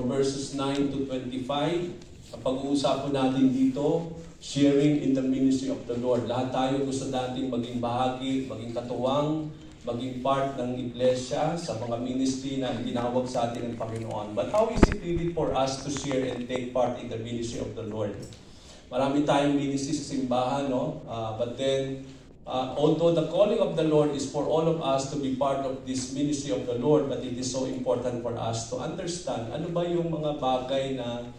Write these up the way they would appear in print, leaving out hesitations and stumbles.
from verses 9 to 25. Ang pag-uusapan natin dito, sharing in the ministry of the Lord. Lahat tayo gusto nating maging bahagi, maging katuwang, maging part ng iglesia sa mga ministry na tinawag sa atin ng Panginoon. But how is it really for us to share and take part in the ministry of the Lord? Marami tayong ministry sa simbahan, no? But then, although the calling of the Lord is for all of us to be part of this ministry of the Lord, but it is so important for us to understand ano ba yung mga bagay na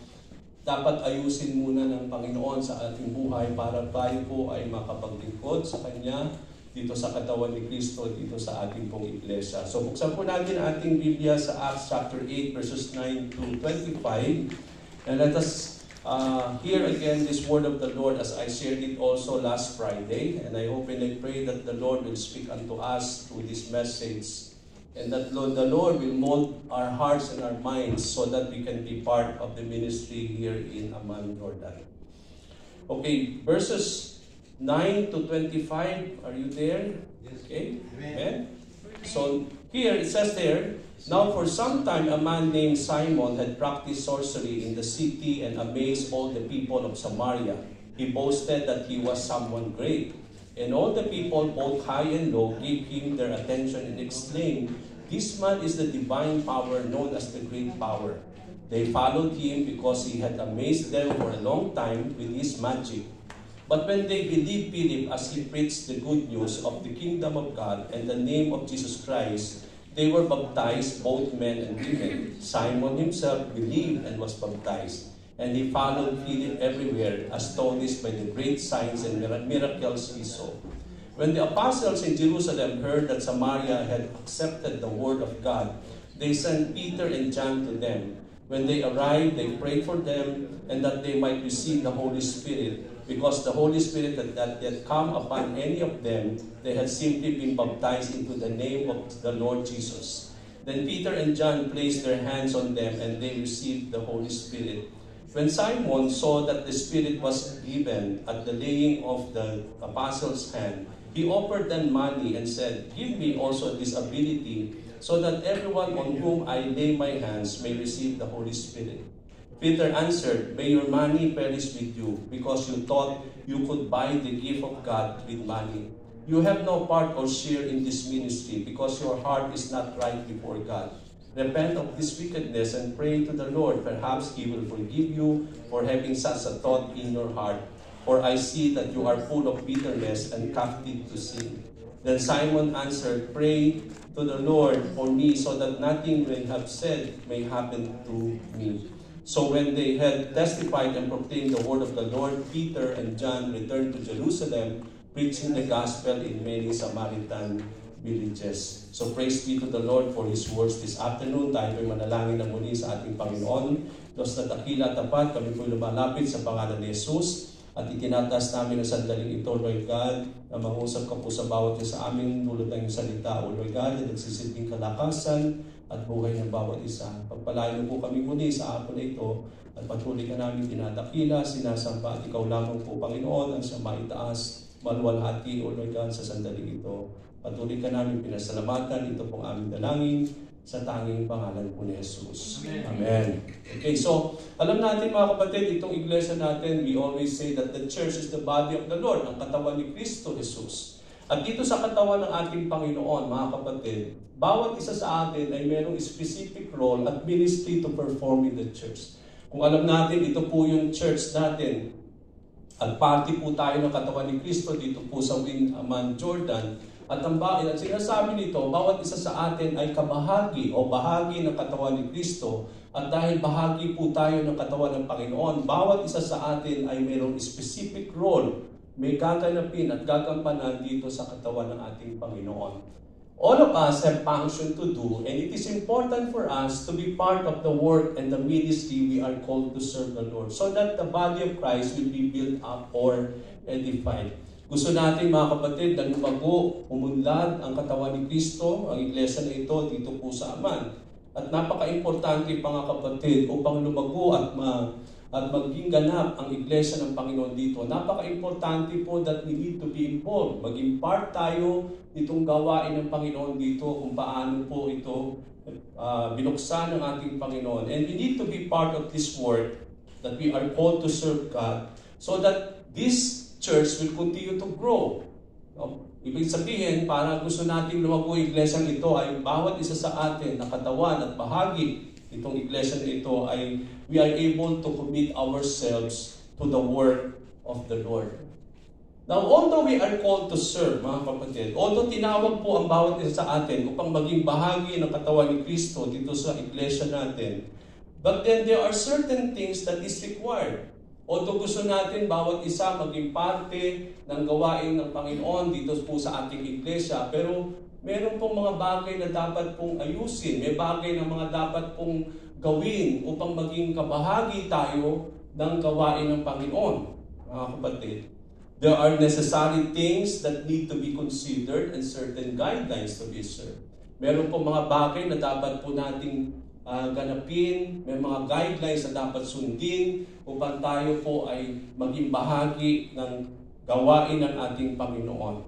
dapat ayusin muna ng Panginoon sa ating buhay para tayo po ay makapaglingkod sa Kanya dito sa katawan ni Kristo, dito sa ating pong iglesia. So buksan po natin ang ating Biblia sa Acts chapter 8 verses 9 to 25. And let us hear again this word of the Lord as I shared it also last Friday. And I hope and I pray that the Lord will speak unto us through this message. And that the Lord will mold our hearts and our minds so that we can be part of the ministry here in Amman, Jordan. Okay, verses 9 to 25. Are you there? Yes. Okay. Amen. Amen. So here it says there, now for some time a man named Simon had practiced sorcery in the city and amazed all the people of Samaria. He boasted that he was someone great. And all the people, both high and low, gave him their attention and exclaimed, "This man is the divine power known as the great power." They followed him because he had amazed them for a long time with his magic. But when they believed Philip as he preached the good news of the kingdom of God and the name of Jesus Christ, they were baptized, both men and women. Simon himself believed and was baptized. And he followed Philip everywhere, astonished by the great signs and miracles he saw. When the apostles in Jerusalem heard that Samaria had accepted the word of God, they sent Peter and John to them. When they arrived, they prayed for them and that they might receive the Holy Spirit, because the Holy Spirit had not yet come upon any of them. They had simply been baptized into the name of the Lord Jesus. Then Peter and John placed their hands on them and they received the Holy Spirit. When Simon saw that the Spirit was given at the laying of the apostles' hand, he offered them money and said, "Give me also this ability, so that everyone on whom I lay my hands may receive the Holy Spirit." Peter answered, "May your money perish with you, because you thought you could buy the gift of God with money. You have no part or share in this ministry, because your heart is not right before God. Repent of this wickedness and pray to the Lord. Perhaps He will forgive you for having such a thought in your heart. For I see that you are full of bitterness and captive to sin." Then Simon answered, "Pray to the Lord for me, so that nothing they have said may happen to me." So when they had testified and proclaimed the word of the Lord, Peter and John returned to Jerusalem, preaching the gospel in many Samaritan villages. So praise be to the Lord for His words this afternoon. Tayo po'y manalangin na muli sa ating Panginoon. Diyos na dakila tapat, kami po'y lumalapit sa pangalan ni Jesus. At itinataas namin ang sandaling ito, Lord God, na mangusap ka po sa bawat isa sa amin, dulot ng iyong salita, O Lord God, na nagsisilbing kalakasan at buhay ng bawat isa. Pagpalain mo po kami muli sa hapon na ito, at patuloy ka namin tinadakila, sinasamba, at ikaw lamang po, Panginoon, ang siyang maitaas, maluwalhati, O Lord God, sa sandaling ito. Patuloy ka namin pinasalamatan. Ito pong aming dalangin sa tanging pangalan po ni Jesus. Amen. Okay, so alam natin mga kapatid, itong iglesia natin, we always say that the church is the body of the Lord, ang katawan ni Kristo Jesus. At dito sa katawan ng ating Panginoon, mga kapatid, bawat isa sa atin ay mayroong specific role at ministry to perform in the church. Kung alam natin, ito po yung church natin, at party po tayo ng katawan ni Kristo dito po sa Amman, Jordan. At sinasabi nito, bawat isa sa atin ay kabahagi o bahagi ng katawan ni Kristo. At dahil bahagi po tayo ng katawan ng Panginoon, bawat isa sa atin ay mayroong specific role, may gaganapin at gagampanan dito sa katawan ng ating Panginoon. All of us have function to do, and it is important for us to be part of the work and the ministry we are called to serve the Lord, so that the body of Christ will be built up or edified. Gusto natin mga kapatid na lumago, umunlad ang katawan ni Kristo, ang iglesia na ito dito po sa Amman. At napaka-importante mga kapatid upang lumago at maging ganap ang iglesia ng Panginoon dito. Napaka-importante po that we need to be involved. Maging part tayo nitong gawain ng Panginoon dito kung paano po ito binuksan ng ating Panginoon. And we need to be part of this work that we are called to serve God so that this church will continue to grow. No? Ibig sabihin, para gusto nating lumago yung iglesyang ito ay bawat isa sa atin na katawan at bahagi itong iglesia na ito ay we are able to commit ourselves to the work of the Lord. Now, although we are called to serve, mga kapatid, although tinawag po ang bawat isa sa atin upang maging bahagi ng katawan ni Kristo dito sa iglesia natin, but then there are certain things that is required. Although gusto natin bawat isa maging parte ng gawain ng Panginoon dito po sa ating iglesia, pero meron pong mga bagay na dapat pong ayusin, may bagay na mga dapat pong gawin upang maging kabahagi tayo ng gawain ng Panginoon, mga kapatid. There are necessary things that need to be considered and certain guidelines to be served. Meron pong mga bagay na dapat po nating ganapin, may mga guidelines na dapat sundin upang tayo po ay maging bahagi ng gawain ng ating Panginoon.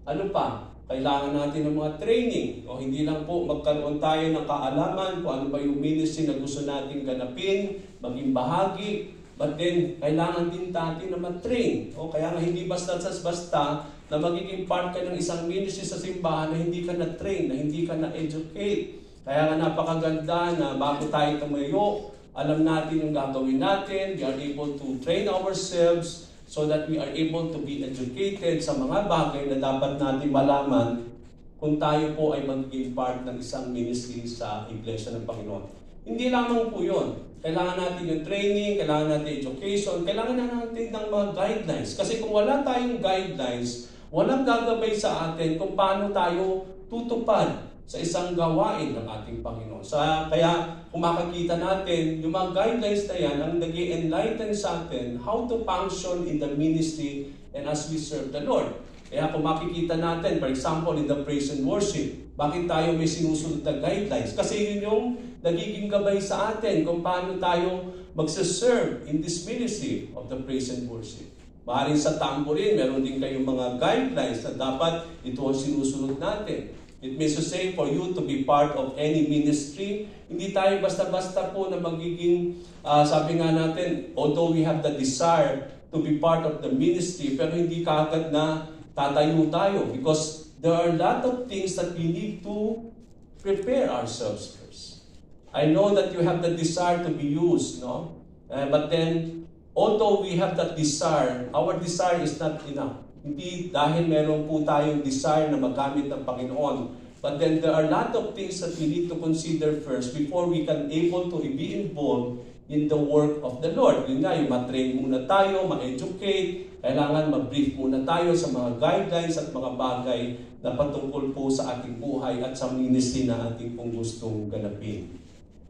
Ano pa? Kailangan natin ng mga training. O hindi lang po magkaroon tayo ng kaalaman kung ano ba yung ministry na gusto nating ganapin, maging bahagi, but then kailangan din natin na matrain. O kaya nga hindi basta-basta na magiging part ka ng isang ministry sa simbahan na hindi ka na-train, na hindi ka na-educate. Kaya nga napakaganda na bago tayo tumayo, alam natin yung gagawin natin, we are able to train ourselves so that we are able to be educated sa mga bagay na dapat natin malaman kung tayo po ay magiging part ng isang ministry sa Iglesia ng Panginoon. Hindi lamang po yun. Kailangan natin yung training, kailangan natin education, kailangan natin ng mga guidelines. Kasi kung wala tayong guidelines, walang gagabay sa atin kung paano tayo tutupad sa isang gawain ng ating Panginoon. Kaya kung makikita natin, yung mga guidelines na yan ang nag-i-enlighten sa atin how to function in the ministry and as we serve the Lord. Kaya kung makikita natin, for example, in the praise and worship, bakit tayo may sinusunod na guidelines? Kasi yun yung nagiging gabay sa atin kung paano tayo magsaserve in this ministry of the praise and worship. Maaaring sa tambourine, meron din kayong mga guidelines na dapat ito ang sinusunod natin. It means to say, for you to be part of any ministry, hindi tayo basta-basta po na magiging, sabi nga natin, although we have the desire to be part of the ministry, pero hindi kaagad na tatayo tayo because there are a lot of things that we need to prepare ourselves first. I know that you have the desire to be used, no? But then, although we have that desire, our desire is not enough. Hindi dahil meron po tayong desire na magamit ng Panginoon. But then there are a lot of things that we need to consider first before we can able to be involved in the work of the Lord. Yun nga, yung matrain muna tayo, ma-educate, kailangan ma-brief muna tayo sa mga guidelines at mga bagay na patungkol po sa ating buhay at sa ministry na ating pong gustong ganapin.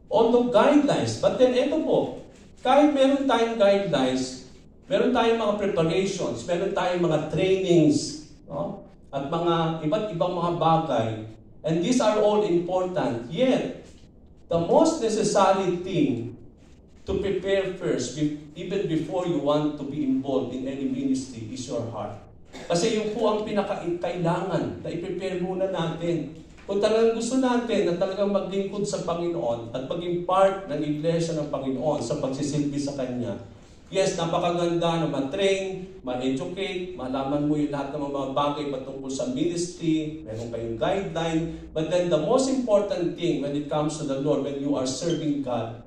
Although guidelines, but then ito po, kahit meron tayong guidelines, meron tayong mga preparations, meron tayong mga trainings, no? At mga iba't ibang mga bagay. And these are all important. Yet, the most necessary thing to prepare first, even before you want to be involved in any ministry, is your heart. Kasi yun po ang pinakailangan na i-prepare muna natin. Kung talagang gusto natin na talagang maglingkod sa Panginoon at maging part ng Iglesia ng Panginoon sa pagsisilbi sa Kanya, yes, napakaganda na ma-train, ma-educate, malaman mo yung lahat ng mga bagay patungkol sa ministry, meron kayong guideline. But then the most important thing when it comes to the Lord, when you are serving God,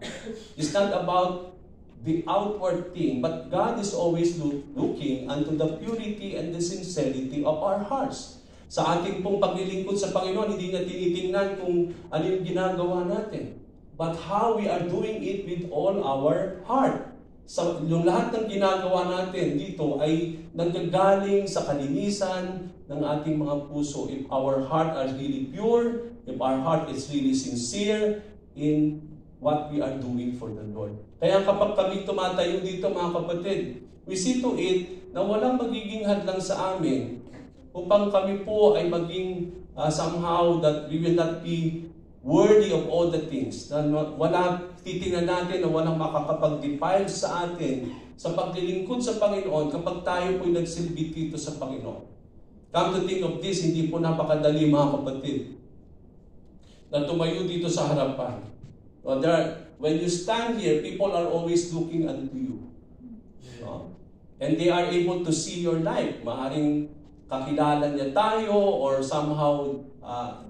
is not about the outward thing, but God is always looking unto the purity and the sincerity of our hearts. Sa ating pong paglilingkod sa Panginoon, hindi niya tinitingnan kung ano yung ginagawa natin, but how we are doing it with all our heart. So, yung lahat ng ginagawa natin dito ay nanggagaling sa kalinisan ng ating mga puso. If our heart are really pure, if our heart is really sincere in what we are doing for the Lord. Kaya kapag kami tumatayo dito, mga kapatid, we see to it na walang magiging hadlang sa amin upang kami po ay maging somehow that we will not be worthy of all the things. Na wala, titingnan natin na walang makakapag-defile sa atin sa paglilingkod sa Panginoon kapag tayo po'y nagsilbi dito sa Panginoon. Come to think of this, hindi po napakadali, mga kapatid, na tumayo dito sa harapan. When you stand here, people are always looking unto you. No? And they are able to see your life. Maaring kakilala niya tayo or somehow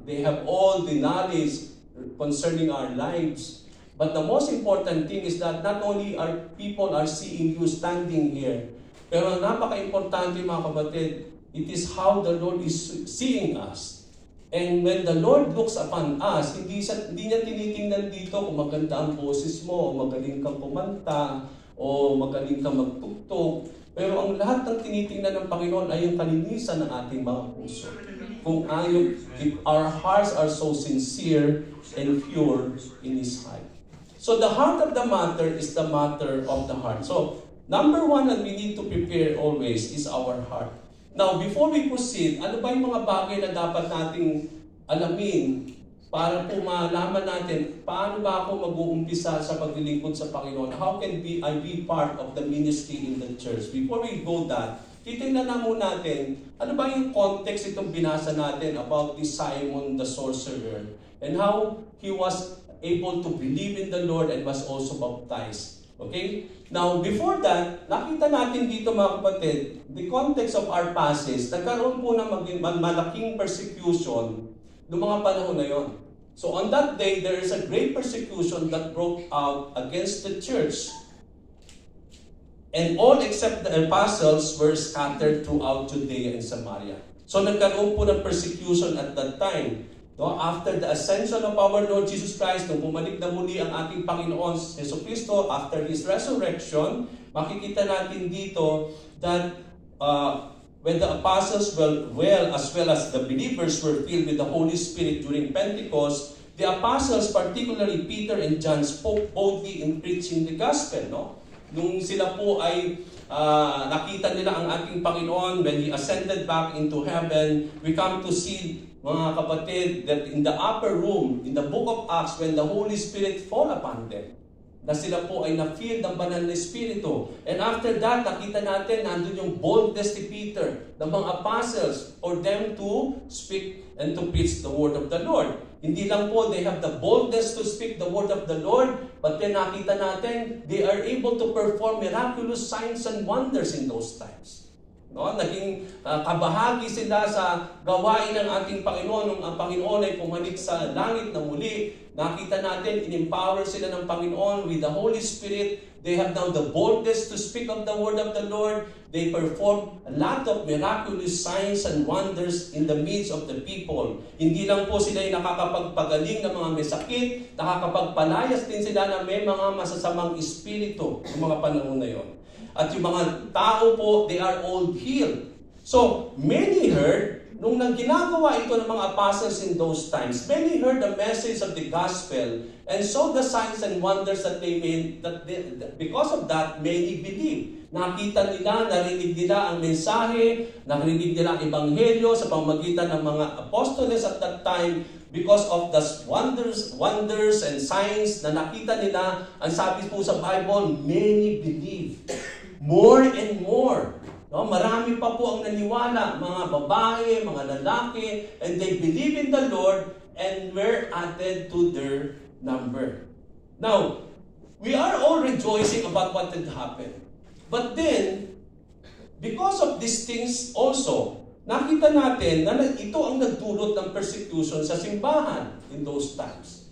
they have all the knowledge concerning our lives. But the most important thing is that not only are people are seeing you standing here, pero napaka-importante mga kapatid, it is how the Lord is seeing us. And when the Lord looks upon us, hindi niya tinitingnan dito kung maganda ang boses mo, o magaling kang kumanta, o magaling kang magtugtog. Pero ang lahat ng tinitingnan ng Panginoon ay yung kalinisan ng ating mga puso. Kung if our hearts are so sincere and pure in His sight. So the heart of the matter is the matter of the heart. So number one that we need to prepare always is our heart. Now, before we proceed, ano ba yung mga bagay na dapat nating alamin para po malaman natin paano ba ako mag-uumpisa sa paglilingkod sa Panginoon? How can I be part of the ministry in the church? Before we go that, titingnan na muna natin ano ba yung context itong binasa natin about this Simon the sorcerer and how he was able to believe in the Lord and was also baptized. Okay? Now, before that, nakita natin dito mga kapatid, the context of our passage, nagkaroon po ng malaking persecution noong mga panahon na yon. So on that day, there is a great persecution that broke out against the church. And all except the apostles were scattered throughout Judea and Samaria. So nagkaroon po ng persecution at that time. No, after the ascension of our Lord Jesus Christ, nung bumalik na muli ang ating Panginoon Jesucristo after His resurrection, makikita natin dito that when the apostles as well as the believers were filled with the Holy Spirit during Pentecost, the apostles, particularly Peter and John, spoke boldly in preaching the gospel. No? Nung sila po ay nakita nila ang ating Panginoon when He ascended back into heaven, we come to see, mga kapatid, that in the upper room, in the book of Acts, when the Holy Spirit fall upon them, na sila po ay na-filled ng banal na Espiritu. And after that, nakita natin, nandun yung boldness ni Peter, ng mga apostles, for them to speak and to preach the word of the Lord. Hindi lang po, they have the boldness to speak the word of the Lord, but then nakita natin, they are able to perform miraculous signs and wonders in those times. No, naging kabahagi sila sa gawain ng ating Panginoon nung ang Panginoon ay pumalik sa langit na muli. Nakita natin, in-empower sila ng Panginoon with the Holy Spirit. They have now the boldness to speak of the word of the Lord. They perform a lot of miraculous signs and wonders in the midst of the people. Hindi lang po sila yung nakakapagpagaling ng mga may sakit, nakakapagpalayas din sila na may mga masasamang espiritu sa mga panahon na yon. At yung mga tao po, they are all healed. So, many heard, nung ginagawa ito ng mga apostles in those times, many heard the message of the gospel and saw the signs and wonders that they made, because of that, many believed. Nakita nila, narinig nila ang mensahe, narinig nila ang ebanghelyo sa pamamagitan ng mga apostoles at that time. Because of the wonders and signs na nakita nila, ang sabi po sa Bible, many believed. More and more. No, marami pa po ang naniwala, mga babae, mga lalaki, and they believe in the Lord and were added to their number. Now, we are all rejoicing about what had happened. But then, because of these things also, nakita natin na ito ang nagdulot ng persecution sa simbahan in those times.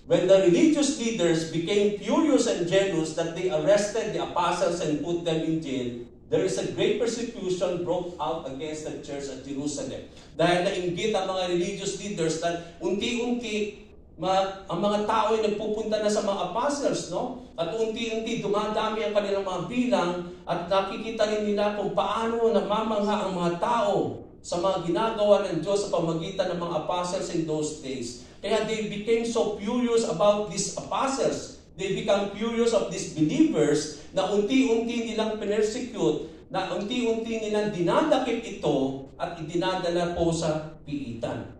When the religious leaders became furious and jealous that they arrested the apostles and put them in jail, there is a great persecution broke out against the church at Jerusalem. Dahil nainggit ang mga religious leaders na unti-unti ang mga tao ay nagpupunta na sa mga apostles, no? At unti-unti dumadami ang kanilang mga bilang at nakikita rin nila kung paano namamangha ang mga tao sa mga ginagawa ng Diyos sa pamagitan ng mga apostles in those days. Kaya they became so furious about these apostles. They become furious of these believers na unti-unti nilang persecute, na unti-unti nilang dinadakip ito at idinadala po sa piitan.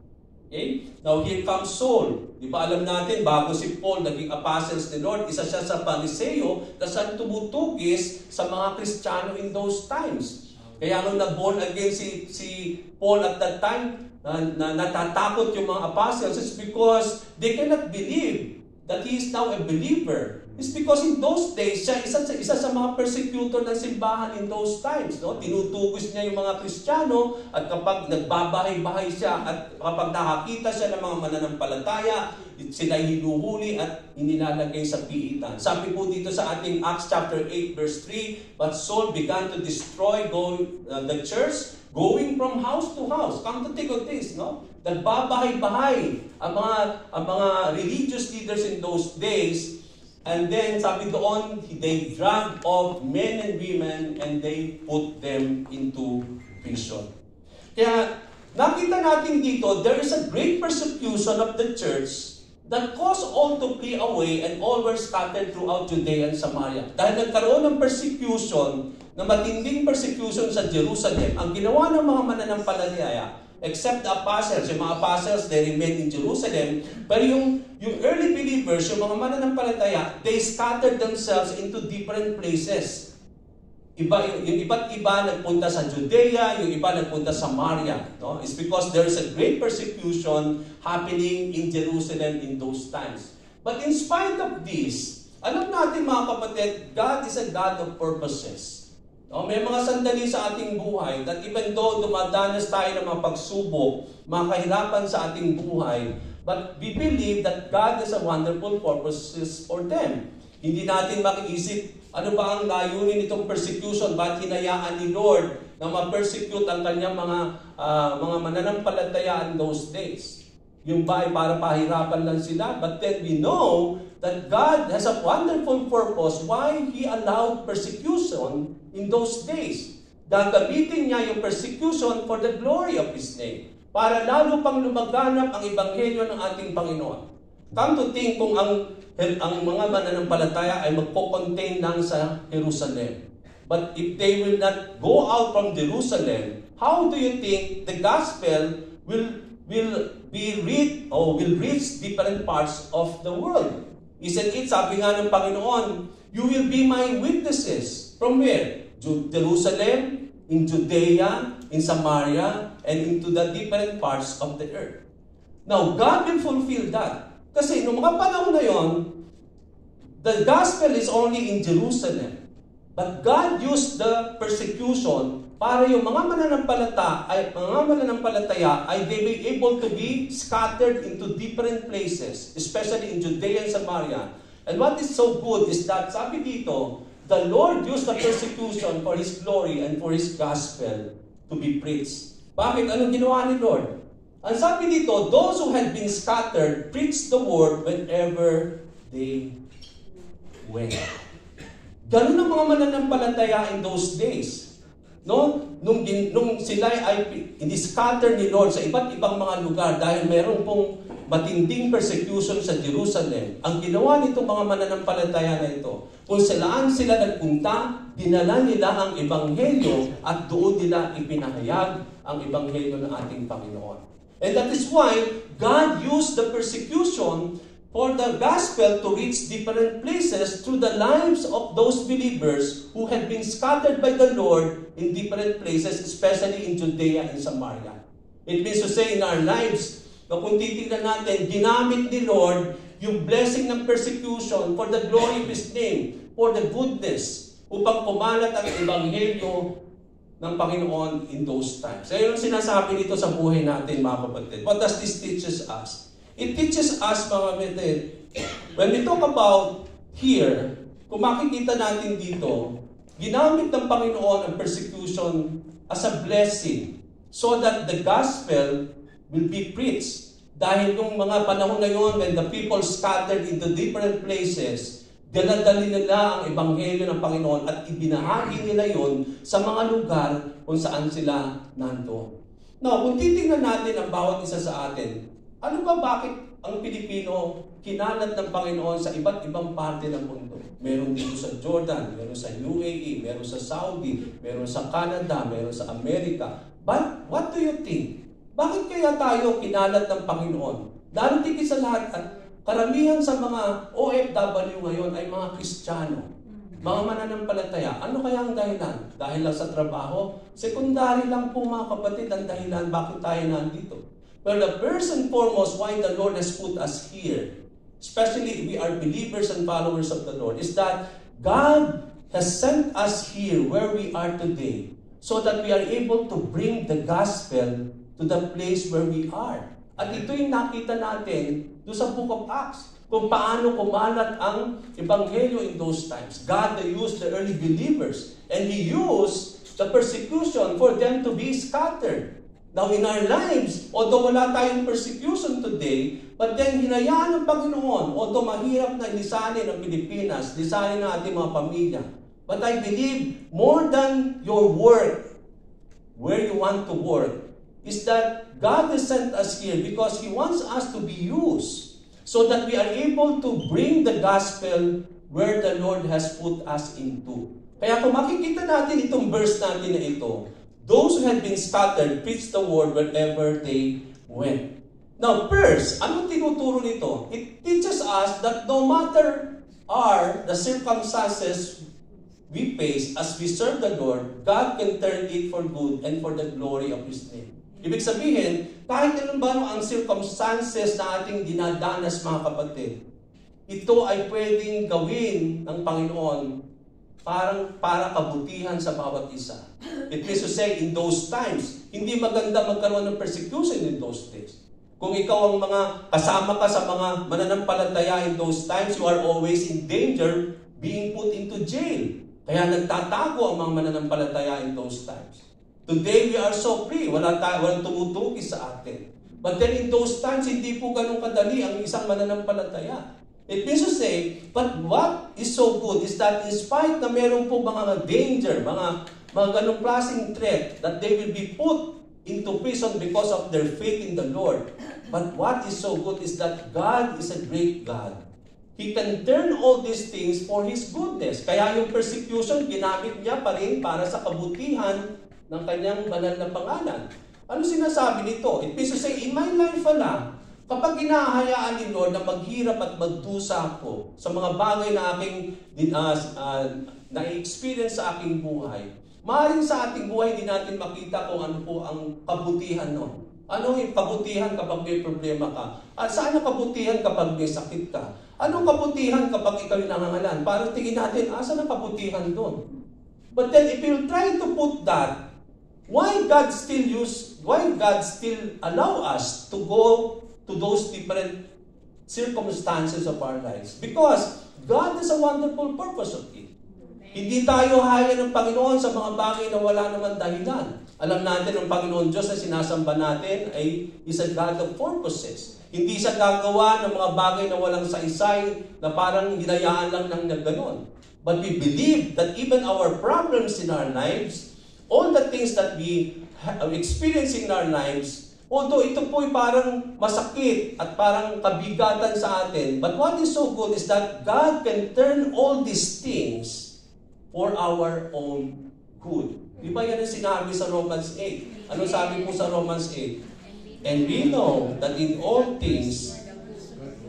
Okay? Now here comes Saul. Di ba alam natin, bago si Paul naging apostles ni Lord, isa siya sa Pariseo na siyang tumutugis sa mga Kristiyano in those times. Kaya nung na-born again si Paul at that time, na natatakot yung mga apostles is because they cannot believe that he is now a believer. It's because in those days, siya isa sa mga persecutor ng simbahan in those times. No? Tinutugis niya yung mga Kristiyano at kapag nagbabahay-bahay siya at kapag nakakita siya ng mga mananampalataya, sila hinuhuli at inilalagay sa piitan. Sabi po dito sa ating Acts chapter 8 verse 3, but Saul began to destroy the church, going from house to house. Come to think of this, no? Nagbabahay-bahay ang mga religious leaders in those days. And then, sabi doon, they dragged off men and women and they put them into prison. Kaya, nakita natin dito, there is a great persecution of the church that caused all to flee away and all were scattered throughout Judea and Samaria. Dahil nagkaroon ng persecution, na matinding persecution sa Jerusalem, ang ginawa ng mga mananampalataya, except the apostles, yung mga apostles, they remained in Jerusalem, pero yung early believers, yung mga mananampalataya, they scattered themselves into different places. Yung iba't iba nagpunta sa Judea, yung iba nagpunta sa Samaria. No? It's because there is a great persecution happening in Jerusalem in those times. But in spite of this, alam natin mga kapatid, God is a God of purposes. No, may mga sandali sa ating buhay that even though dumadanas tayo ng mga pagsubok, mga kahirapan sa ating buhay, but we believe that God has a wonderful purposes for them. Hindi natin makiisip, ano ba ang layunin nitong persecution? Bakit hinayaan ni Lord na ma-persecute ang kanyang mga mananampalataya in those days? Yung ba ay para pahirapan lang sila? But then we know that God has a wonderful purpose why He allowed persecution in those days. Gagamitin niya yung persecution for the glory of His name. Para lalo pang lumaganap ang ebanghelyo ng ating Panginoon. Come to think kung ang mga mananampalataya ay magpo-contain lang sa Jerusalem. But if they will not go out from Jerusalem, how do you think the gospel will reach different parts of the world? Isn't it, sabi nga ng Panginoon, you will be my witnesses. From where? Jerusalem, in Judea, in Samaria, and into the different parts of the earth. Now, God will fulfill that. Kasi noong mga panahon na yon, the gospel is only in Jerusalem. But God used the persecution para yung mga mananampalataya ay they be able to be scattered into different places, especially in Judea and Samaria. And what is so good is that, sabi dito, the Lord used the persecution for His glory and for His gospel to be preached. Bakit? Anong ginawa ni Lord? Ang sabi dito, those who had been scattered preached the word whenever they went. Ganun ang mga mananampalataya in those days. No? Nung sila ay i-scatter ni Lord sa iba't ibang mga lugar dahil meron pong matinding persecution sa Jerusalem, ang ginawa nitong mga mananampalataya na ito, kung saan sila nagpunta, dinala nila ang ebanghelyo at doon nila ipinahayag ang ebanghelyo ng ating Panginoon. And that is why God used the persecution for the gospel to reach different places through the lives of those believers who had been scattered by the Lord in different places, especially in Judea and Samaria. It means to say in our lives, na kung titignan natin, ginamit ni Lord yung blessing ng persecution for the glory of His name, for the goodness, upang kumalat ang ebanghelyo ng Panginoon in those times. Kaya yung sinasabi dito sa buhay natin, mga kapatid, what does this teaches us? It teaches us, mga kapatid, when we talk about here, kung makikita natin dito, ginamit ng Panginoon ang persecution as a blessing so that the gospel will be preached. Dahil nung mga panahon na yun, when the people scattered into different places, daladali nila ang ebanghelyo ng Panginoon at ibinahagi nila yon sa mga lugar kung saan sila nandoon. Now, kung titingnan natin ang bawat isa sa atin, ano ba bakit ang Pilipino kinalat ng Panginoon sa iba't ibang parte ng mundo? Meron dito sa Jordan, meron sa UAE, meron sa Saudi, meron sa Canada, meron sa Amerika. But what do you think? Bakit kaya tayo kinalat ng Panginoon? Lalo tigit sa lahat, at karamihan sa mga OFW ngayon ay mga Kristiyano, mga mananampalataya. Ano kaya ang dahilan? Dahil lang sa trabaho? Sekundary lang po mga kapatid ang dahilan bakit tayo nandito. Well, the first and foremost why the Lord has put us here, especially we are believers and followers of the Lord, is that God has sent us here where we are today so that we are able to bring the gospel to the place where we are. At ito yung nakita natin doon sa Book of Acts, kung paano kumalat ang Ebanghelyo in those times. God used the early believers and He used the persecution for them to be scattered. Now in our lives, although wala tayong persecution today, but then hinayaan ng Panginoon, although mahirap na lisanin ang Pilipinas, lisanin ang ating mga pamilya. But I believe more than your work, where you want to work, is that God has sent us here because He wants us to be used so that we are able to bring the gospel where the Lord has put us into. Kaya kung makikita natin itong verse natin na ito, those who had been scattered preached the word wherever they went. Now, first, anong tinuturo nito? It teaches us that no matter the circumstances we face as we serve the Lord, God can turn it for good and for the glory of His name. Ibig sabihin, kahit anong ba ang circumstances na ating dinadanas, mga kapatid, ito ay pwedeng gawin ng Panginoon para kabutihan sa bawat isa. It means to say, in those times, hindi maganda magkaroon ng persecution in those days. Kung ikaw ang kasama ka sa mga mananampalataya in those times, you are always in danger being put into jail. Kaya nagtatago ang mga mananampalataya in those times. Today, we are so free. Walang tumutuki sa atin. But then in those times, hindi po ganun kadali ang isang mananampalataya. It means to say, but what is so good is that in spite na meron po mga danger, mga ganong klaseng threat, that they will be put into prison because of their faith in the Lord. But what is so good is that God is a great God. He can turn all these things for His goodness. Kaya yung persecution, ginamit niya pa rin para sa kabutihan ng kanyang banal na pangalan. Ano sinasabi nito? It means to say, in my life pala, kapag hinahayaan ni Lord na maghirap at magdusa ako sa mga bagay na aking na-experience sa aking buhay, maaaring sa ating buhay din natin makita kung ano po ang kabutihan nun. Ano yung kabutihan kapag may problema ka? At saan ang kabutihan kapag may sakit ka? Anong kabutihan kapag ikaw yung nangangalan? Parang tingin natin, saan ang kabutihan doon? But then if you try to put that, why God still allow us to go to those different circumstances of our lives? Because God has a wonderful purpose of it. Hindi tayo haya ng Panginoon sa mga bagay na wala naman dahilan. Alam natin ang Panginoon Diyos na sinasamba natin ay is a God of purposes. Hindi siya gagawa ng mga bagay na walang saysay na parang hinayaan lang ng gano'n. But we believe that even our problems in our lives, all the things that we are experiencing in our lives, although ito po'y parang masakit at parang kabigatan sa atin, but what is so good is that God can turn all these things for our own good. Di ba yan ang sinabi sa Romans 8? Ano sabi po sa Romans 8? And we know that in all things,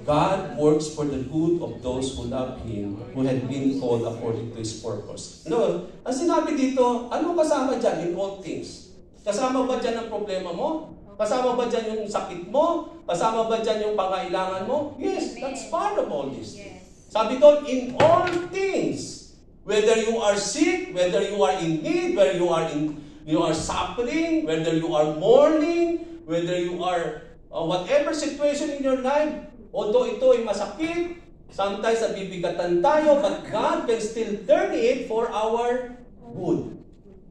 God works for the good of those who love Him, who have been called according to His purpose. No, ang sinabi dito, ano kasama dyan in all things? Kasama ba dyan ang problema mo? Kasama ba dyan yung sakit mo? Kasama ba dyan yung pangailangan mo? Yes, that's part of all this. Sabi doon, in all things, whether you are sick, whether you are in need, whether you are suffering, whether you are mourning, whether you are whatever situation in your life, although ito ay masakit, sometimes nabibigatan tayo, but God can still turn it for our good.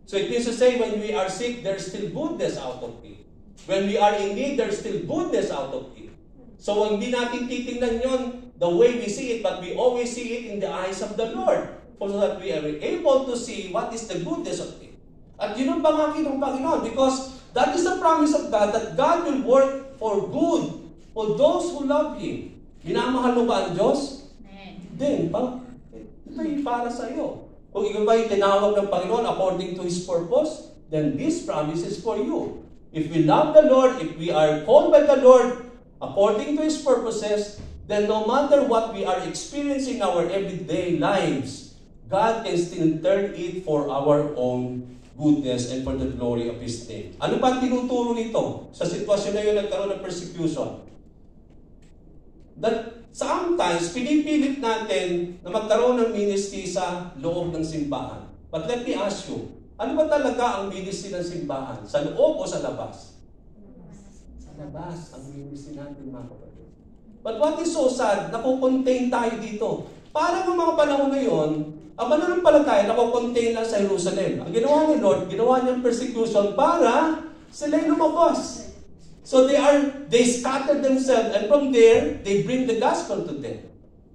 So it means to say, when we are sick, there's still goodness out of it. When we are in need, there's still goodness out of it. So hindi natin titingnan yon the way we see it, but we always see it in the eyes of the Lord, so that we are able to see what is the goodness of it. At yun ang pangako ng Panginoon, because that is the promise of God, that God will work for good for those who love Him. Minamahal mo ba ang Diyos? Then, ito ay para sa iyo. Kung ikaw ba yung tinawag ng Panginoon according to His purpose, then this promise is for you. If we love the Lord, if we are called by the Lord according to His purposes, then no matter what we are experiencing in our everyday lives, God can still turn it for our own goodness and for the glory of His name. Ano ba ang tinuturo nito? Sa sitwasyon na yun, nagkaroon ng persecution. That sometimes, pinipilit natin na magkaroon ng ministry sa loob ng simbahan. But let me ask you, ano ba talaga ang ministry ng simbahan? Sa loob o sa labas? Sa labas ang ministry natin, mga kapatid. But what is so sad, nakukontain tayo dito. Parang ang mga panahon na yun, ang mananampalataya nakukontain lang sa Jerusalem. Ang ginawa ni Lord, ginawa niyang persecution para sila lumabas. So they scatter themselves, and from there, they bring the gospel to them.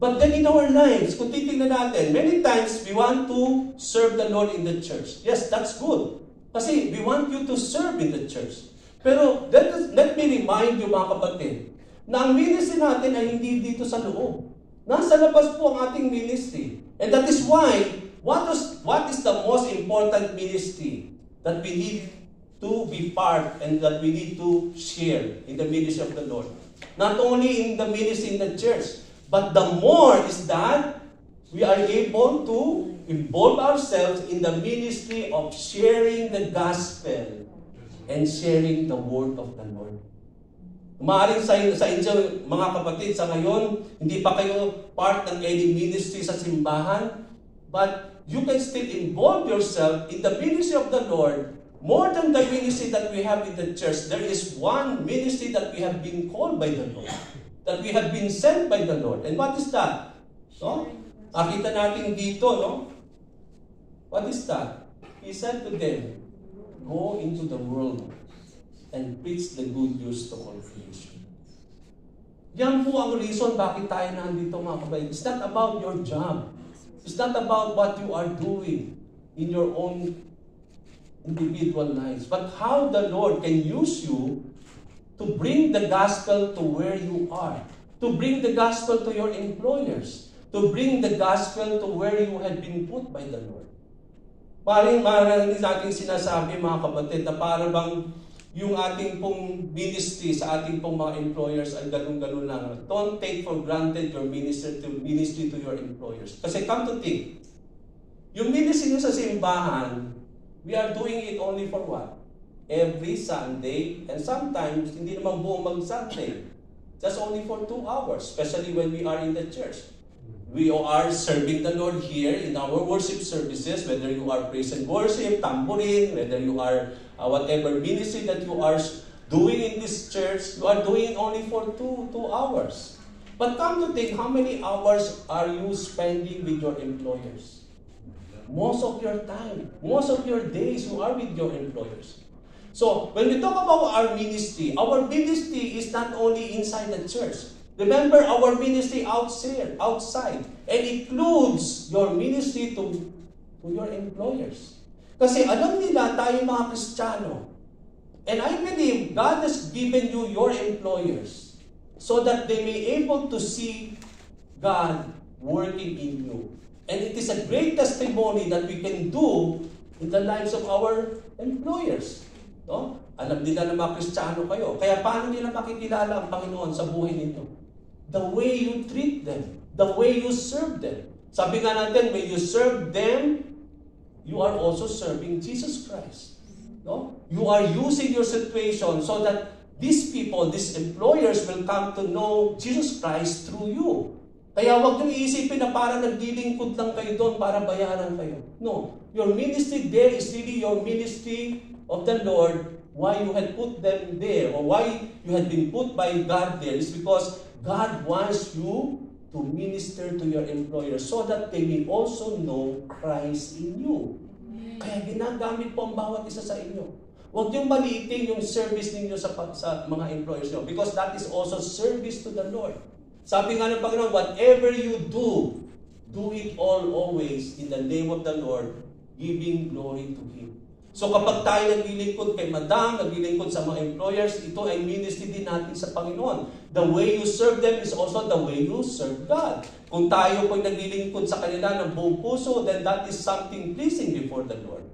But then in our lives, kung titignan natin, many times we want to serve the Lord in the church. Yes, that's good. Kasi we want you to serve in the church. Pero let me remind you, mga kapatid, na ang ministry natin ay hindi dito sa loob. Nasa labas po ang ating ministry. And that is why, what is the most important ministry that we need to be part and that we need to share in the ministry of the Lord? Not only in the ministry in the church, but the more is that we are able to involve ourselves in the ministry of sharing the gospel and sharing the word of the Lord. Maaaring sa inyo, mga kapatid, sa ngayon, hindi pa kayo part ng any ministry sa simbahan, but you can still involve yourself in the ministry of the Lord more than the ministry that we have in the church. There is one ministry that we have been called by the Lord, that we have been sent by the Lord. And what is that? No? Nakita natin dito, no? What is that? He said to them, go into the world and preach the good news to all creation. Yan po ang reason bakit tayo nandito, mga kapatid. It's not about your job. It's not about what you are doing in your own individual lives, but how the Lord can use you to bring the gospel to where you are, to bring the gospel to your employers, to bring the gospel to where you have been put by the Lord. Parang marami natin sinasabi, mga kapatid, na para bang yung ating pong ministry sa ating pong mga employers ay ganun-ganun lang. Don't take for granted your ministry to your employers. Kasi come to think, yung ministry nyo sa simbahan, we are doing it only for what? Every Sunday, and sometimes hindi naman buong mag-Sunday. Just only for 2 hours, especially when we are in the church. We are serving the Lord here in our worship services, whether you are praise and worship, tambourine, whether you are whatever ministry that you are doing in this church, you are doing it only for 2 hours. But come to think, how many hours are you spending with your employers? Most of your time, most of your days, you are with your employers. So, when we talk about our ministry is not only inside the church. Remember, our ministry outside, and includes your ministry to your employers. Kasi alam nila tayo mga Kristiyano. And I believe God has given you your employers so that they may able to see God working in you. And it is a great testimony that we can do in the lives of our employers. No? Alam nila na mga Kristiyano kayo. Kaya paano nila makikilala ang Panginoon sa buhay ninyo? The way you treat them, the way you serve them. Sabi nga natin, when you serve them, you are also serving Jesus Christ. No? You are using your situation so that these people, these employers will come to know Jesus Christ through you. Kaya huwag niyong iisipin na parang naglilingkod lang kayo doon para bayaran kayo. No. Your ministry there is really your ministry of the Lord. Why you had put them there, or why you had been put by God there, is because God wants you to minister to your employer so that they may also know Christ in you. Kaya ginagamit po ang bawat isa sa inyo. Huwag niyong maliitin yung service ninyo sa mga employers niyo, because that is also service to the Lord. Sabi nga ng Panginoon, whatever you do, do it all always in the name of the Lord, giving glory to Him. So kapag tayo naglilingkod kay Madam, naglilingkod sa mga employers, ito ay ministry din natin sa Panginoon. The way you serve them is also the way you serve God. Kung tayo po'y naglilingkod sa kanila ng buong puso, then that is something pleasing before the Lord.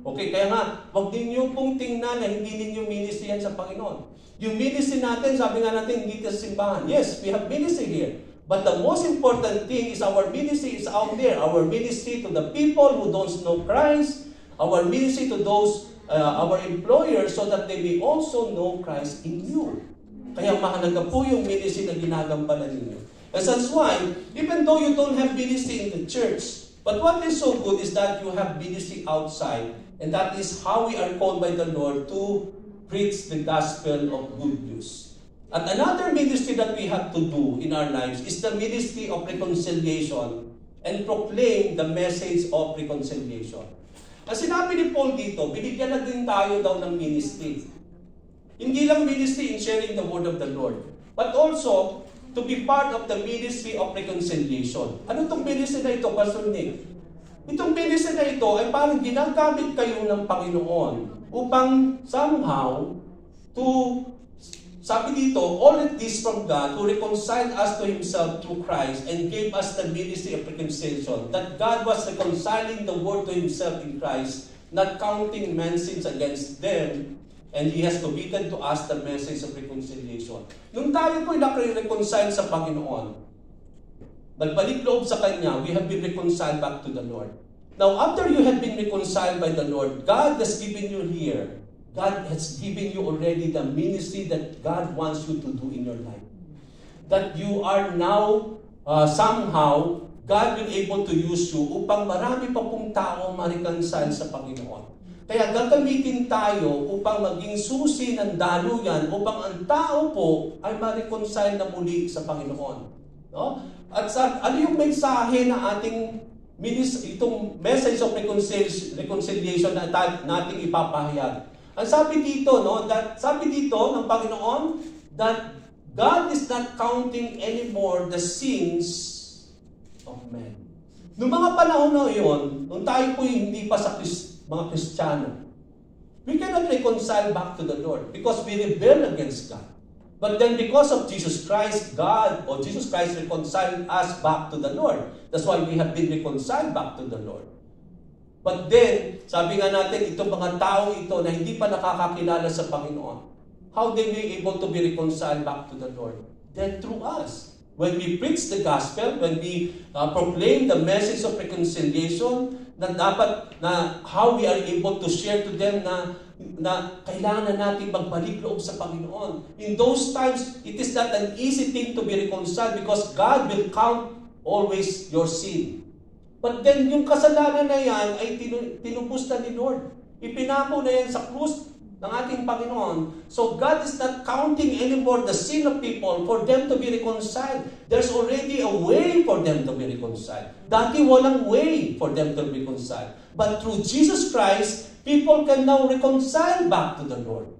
Okay, kaya nga, huwag ninyo pong tingnan na hindi ninyo ministry yan sa Panginoon. Yung ministry natin, sabi nga natin, hindi sa simbahan. Yes, we have ministry here. But the most important thing is our ministry is out there. Our ministry to the people who don't know Christ, our ministry to those, our employers, so that they may also know Christ in you. Kaya mahalaga po yung ministry na ginagampanan ninyo. And that's why, even though you don't have ministry in the church, but what is so good is that you have ministry outside, and that is how we are called by the Lord to preach the gospel of good news. And another ministry that we have to do in our lives is the ministry of reconciliation and proclaim the message of reconciliation. Ang sinabi ni Paul dito, binigyan na din tayo daw ng ministry. Hindi lang ministry in sharing the word of the Lord, but also to be part of the ministry of reconciliation. Ano itong ministry na ito, Pastor Nick? Itong ministry na ito ay parang ginagamit kayo ng Panginoon upang somehow to, sabi dito, all of this from God to reconcile us to Himself through Christ and gave us the ministry of reconciliation. That God was reconciling the world to Himself in Christ, not counting men's sins against them, and He has committed to us the message of reconciliation. Nung tayo po'y nakre-reconcile sa Panginoon, nagbalik loob sa Kanya, we have been reconciled back to the Lord. Now, after you have been reconciled by the Lord, God has given you here, God has given you already the ministry that God wants you to do in your life. That you are now, somehow, God will able to use you upang marami pa pong tao ma-reconcile sa Panginoon. Kaya gagamitin tayo upang maging susi ng daluyan upang ang tao po ay ma-reconcile na muli sa Panginoon. No? At ano yung mensahe na ating itong message of reconciliation na nating ipapahayag? Ang sabi dito, sabi dito ng Panginoon that God is not counting anymore the sins of men. Noong mga panahon na yun, nung tayo po hindi pa sa mga Kristiyano, we cannot reconcile back to the Lord because we rebel against God. But then because of Jesus Christ, Jesus Christ reconciled us back to the Lord. That's why we have been reconciled back to the Lord. But then, sabi nga natin, itong mga tao ito na hindi pa nakakakilala sa Panginoon, how they be able to be reconciled back to the Lord? Then through us. When we preach the gospel, when we proclaim the message of reconciliation, how we are able to share to them na kailangan natin magbalik loob sa Panginoon. In those times, it is not an easy thing to be reconciled because God will count always your sin. But then, yung kasalanan na yan ay tinubos na ni Lord. Ipinako na yan sa krus ng ating Panginoon. So God is not counting anymore the sin of people for them to be reconciled. There's already a way for them to be reconciled. Dati walang way for them to be reconciled. But through Jesus Christ, people can now reconcile back to the Lord.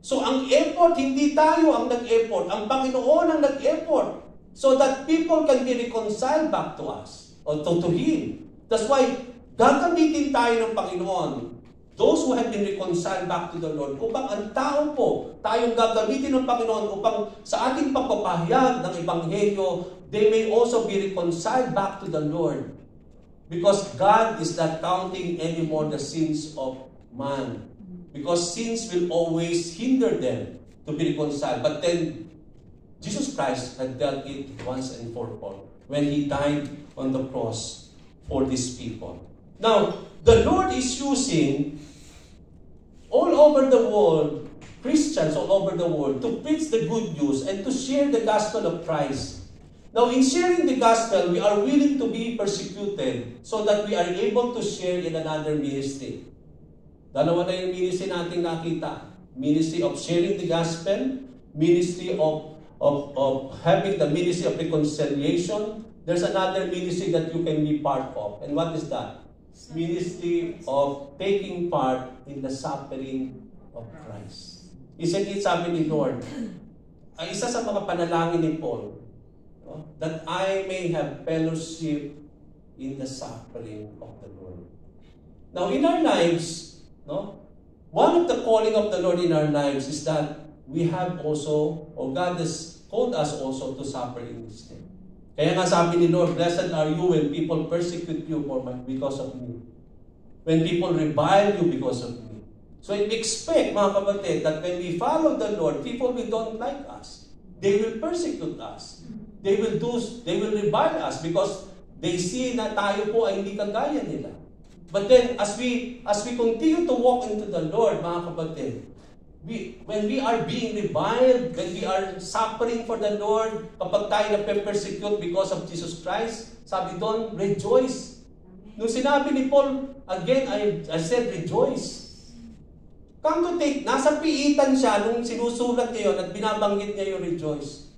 So ang effort, hindi tayo ang nag-effort. Ang Panginoon ang nag-effort so that people can be reconciled back to us or to Him. That's why gagamitin tayo ng Panginoon, those who have been reconciled back to the Lord, upang ang tao po, tayong gagamitin ng Panginoon upang sa ating pagpapahayag ng Ebanghelyo, they may also be reconciled back to the Lord. Because God is not counting anymore the sins of man. Because sins will always hinder them to be reconciled. But then, Jesus Christ had dealt it once and for all when He died on the cross for these people. Now, the Lord is using all over the world, Christians all over the world, to preach the good news and to share the gospel of Christ. Now, in sharing the gospel, we are willing to be persecuted so that we are able to share in another ministry. Dalawa na yung ministry natin nakita. Ministry of sharing the gospel, ministry of having the ministry of reconciliation. There's another ministry that you can be part of. And what is that? Ministry of taking part in the suffering of Christ. Isn't it, sabi ni Lord, ay isa sa mga panalangin ni Paul, that I may have fellowship in the suffering of the Lord. Now, in our lives, one of the calling of the Lord in our lives is that we have also, or God has called us also to suffer in this day. Kaya nga sabi ni Lord, blessed are you when people persecute you because of me. When people revile you because of me. So expect, mga kapatid, that when we follow the Lord, people will don't like us. They will persecute us. They will revile us because they see na tayo po ay hindi kagaya nila. But then, as we continue to walk into the Lord, mga kapatid, when we are being reviled, when we are suffering for the Lord, kapag tayo na-persecute because of Jesus Christ, sabi doon, rejoice. Nung sinabi ni Paul, again, I said rejoice. Come to think, nasa piitan siya nung sinusulat niya yun at binabanggit niya yung rejoice.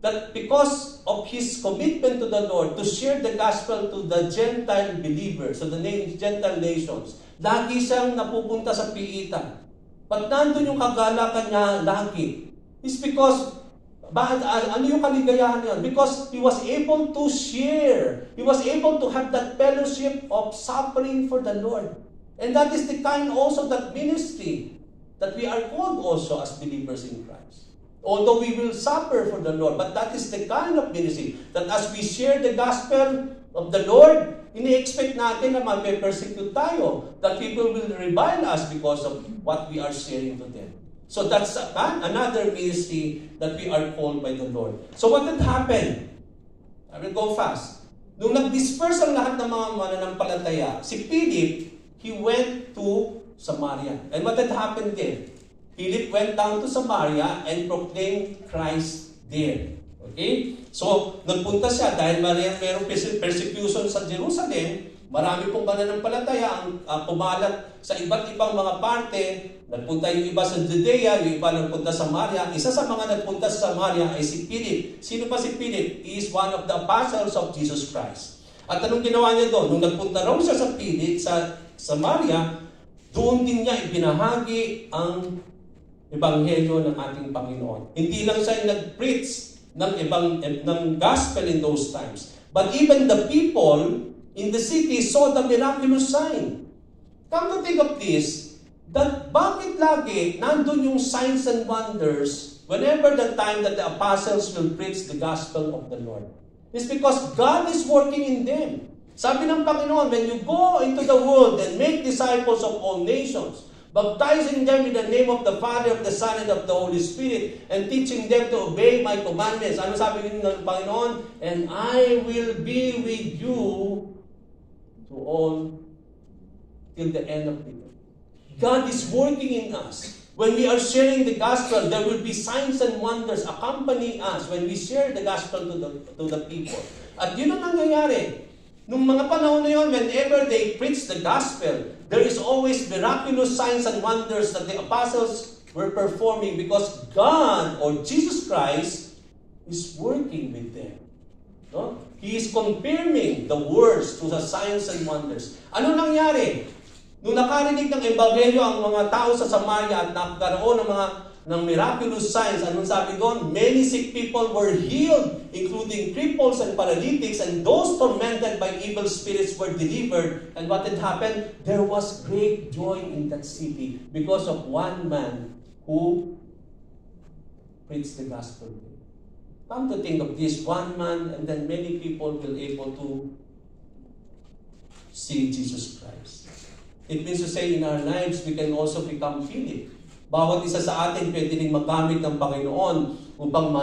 That because of his commitment to the Lord, to share the gospel to the Gentile believers, so the Gentile nations, lagi siyang napupunta sa piitan. But nandun yung kagalakan niya lagi. It's because, ano yung kaligayahan niya? Because he was able to share. He was able to have that fellowship of suffering for the Lord. And that is the kind also that ministry that we are called also as believers in Christ. Although we will suffer for the Lord, but that is the kind of ministry that as we share the gospel of the Lord, ini-expect natin na mag-persecute tayo, that people will revile us because of what we are sharing to them. So that's another ministry that we are called by the Lord. So what had happened? I will go fast. Nung nag-disperse ang lahat ng mga mananampalataya, si Philip, he went to Samaria. And what had happened there? Philip went down to Samaria and proclaimed Christ there. Okay? So, nagpunta siya dahil mayroong persecution sa Jerusalem. Marami pong mananampalataya ang pumalat sa iba't ibang mga parte. Nagpunta yung iba sa Judea, yung iba nagpunta sa Samaria. Isa sa mga nagpunta sa Samaria ay si Philip. Sino pa si Philip? He is one of the apostles of Jesus Christ. At anong ginawa niya doon? Nung nagpunta raw siya sa Philip, sa Samaria, doon din niya ibinahagi ang ebanghelyo ng ating Panginoon. Hindi lang siya nag-preach ng gospel in those times. But even the people in the city saw the miraculous sign. Come to think of this, that bakit lagi nandun yung signs and wonders whenever the time that the apostles will preach the gospel of the Lord? It's because God is working in them. Sabi ng Panginoon, when you go into the world and make disciples of all nations, baptizing them in the name of the Father, of the Son, and of the Holy Spirit, and teaching them to obey my commandments. Ano sabi ng Panginoon? And I will be with you to all till the end of the day. God is working in us. When we are sharing the gospel, there will be signs and wonders accompanying us when we share the gospel to the people. At yun ang nangyayari. Nung mga panahon na yun, whenever they preach the gospel, there is always miraculous signs and wonders that the apostles were performing because God or Jesus Christ is working with them. No? He is confirming the words to the signs and wonders. Ano nangyari? Nung nakarinig ng ebanghelyo ang mga tao sa Samaria at nagkaroon ng miraculous signs, anong sabi doon? Many sick people were healed, including cripples and paralytics, and those tormented by evil spirits were delivered. And what had happened? There was great joy in that city because of one man who preached the gospel. Come to think of this, one man, and then many people will able to see Jesus Christ. It means to say in our lives, we can also become Philip. Bawat isa sa atin pwede rin magamit ng Panginoon upang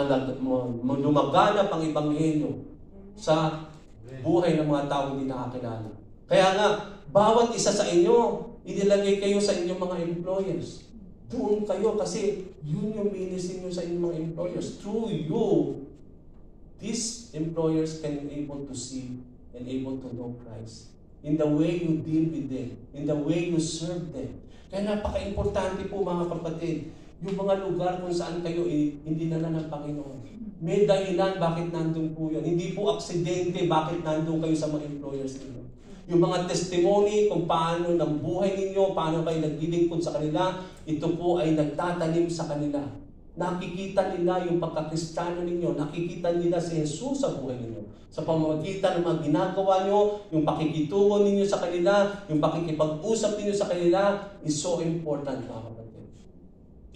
lumaganap ang ebanghelyo sa buhay ng mga tao hindi nakakilala. Kaya nga, bawat isa sa inyo, inilagay kayo sa inyong mga employers. Doon kayo kasi yun yung ministry nyo sa inyong mga employers. Through you, these employers can be able to see and able to know Christ. In the way you deal with them, in the way you serve them. Kaya napaka-importante po mga kapatid, yung mga lugar kung saan kayo hindi nala ng Panginoon. May dahilan bakit nandun po yun. Hindi po aksidente bakit nandun kayo sa mga employers ninyo. Yung mga testimony kung paano ng buhay ninyo, paano kayo naglilingkod sa kanila, ito po ay nagtatanim sa kanila. Nakikita nila yung pagkakristyano ninyo, nakikita nila si Jesus sa buhay ninyo. Sa pamamagitan ng mga ginagawa nyo, yung pakikitungo ninyo sa kanila, yung pakikipag-usap ninyo sa kanila, is so important, mga kapatid.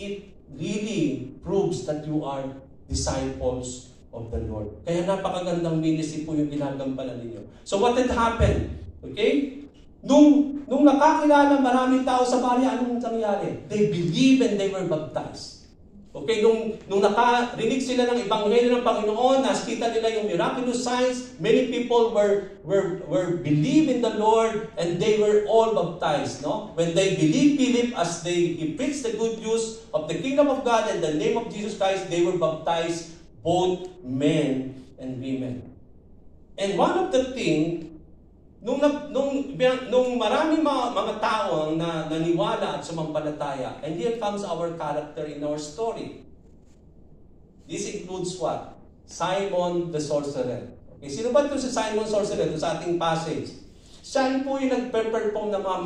It really proves that you are disciples of the Lord. Kaya napakagandang ministry po yung ginagampanan ninyo. So what had happened? Okay? Nung nakakilala maraming tao sa Samaria, anong nangyari? They believed and they were baptized. Okay, nung nakarinig sila ng Ebanghelyo ng Panginoon, nakita nila yung miraculous signs, many people were believe in the Lord and they were all baptized, no? When they believed Philip as he preached the good news of the kingdom of God and the name of Jesus Christ, they were baptized, both men and women. And one of the things, nung maraming mga tao ang naniwala at sumampalataya, and here comes our character in our story. This includes what? Simon the sorcerer. Okay, sino ba ito si Simon sorcerer? Ito sa ating passage. Siya po yung nagpe-perform ng mga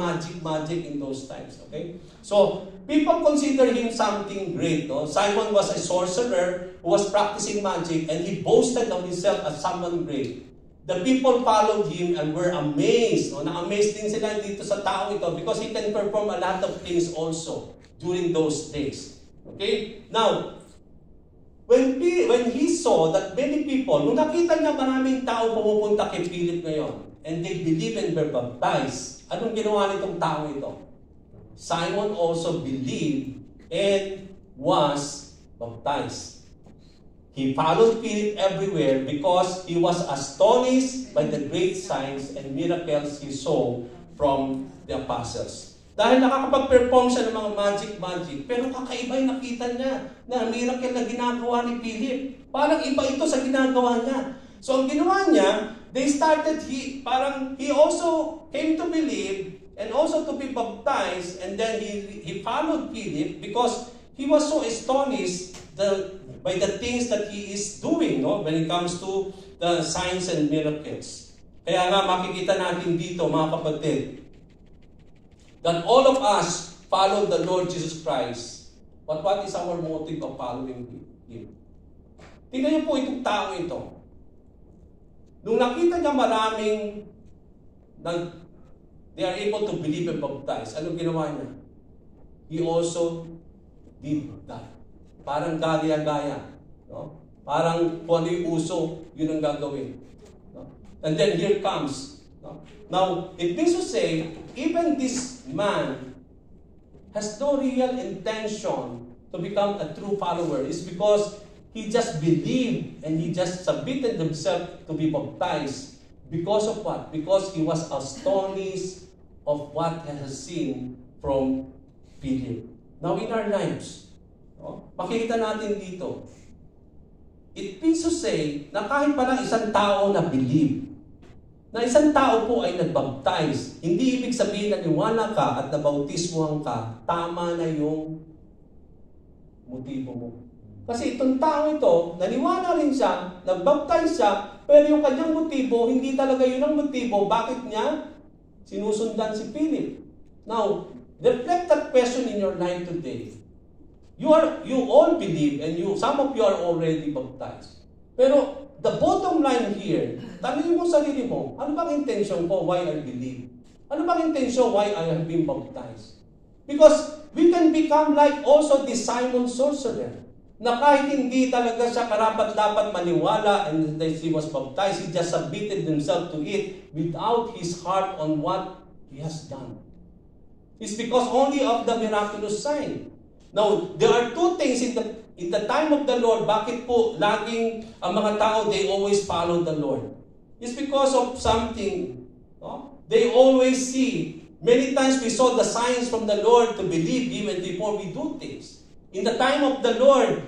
magic in those times. Okay? So, people consider him something great. No? Simon was a sorcerer who was practicing magic and he boasted of himself as someone great. The people followed him and were amazed. No? Na-amazed din sila dito sa tao ito because he can perform a lot of things also during those days. Okay? Now, when he saw that many people, nung nakita niya maraming tao pumupunta kay Philip ngayon, and they believe and were baptized, anong ginawa nitong tao ito? Simon also believed and was baptized. He followed Philip everywhere because he was astonished by the great signs and miracles he saw from the apostles. Dahil nakakapag-perform siya ng mga magic, pero kakaiba yung nakita niya na miracle na ginagawa ni Philip. Parang iba ito sa ginagawa niya. So ang ginawa niya, he also came to believe and also to be baptized, and then he followed Philip because he was so astonished by the things that he is doing, no, when it comes to the signs and miracles. Kaya nga makikita natin dito, mga kapatid, that all of us follow the Lord Jesus Christ. But what is our motive of following Him? Tingnan niyo po itong tao ito. Nung nakita niya maraming they are able to believe and baptize, anong ginawa niya? He also did that. Parang gaya-gaya. No? Parang kung ano yung uso, yun ang gagawin. No? And then here comes. No? Now, it means to say, even this man has no real intention to become a true follower. It's because he just believed and he just submitted himself to be baptized. Because of what? Because he was astonished of what he has seen from Philip. Now, in our lives, no, makikita natin dito, it means to say na kahit pala isang tao na believe, na isang tao po ay nagbaptize, hindi ibig sabihin na niwala ka at nabautismohan ka, tama na yung motibo mo. Kasi itong tao ito, naniwala rin siya, nagbaptize siya, pero yung kanyang motibo, hindi talaga yun ang motibo. Bakit niya sinusundan si Philip? Now, reflect that question in your life today. You all believe and some of you are already baptized. Pero the bottom line here, tanongin mo sarili mo, ano bang intention ko why I believe? Ano bang intention why I have been baptized? Because we can become like also the Simon sorcerer, na kahit hindi talaga siya karapat-dapat maniwala and that he was baptized, he just submitted himself to it without his heart on what he has done. It's because only of the miraculous sign. Now, there are two things in the time of the Lord, bakit po laging ang mga tao, they always follow the Lord? It's because of something. No? They always see. Many times we saw the signs from the Lord to believe even before we do things. In the time of the Lord,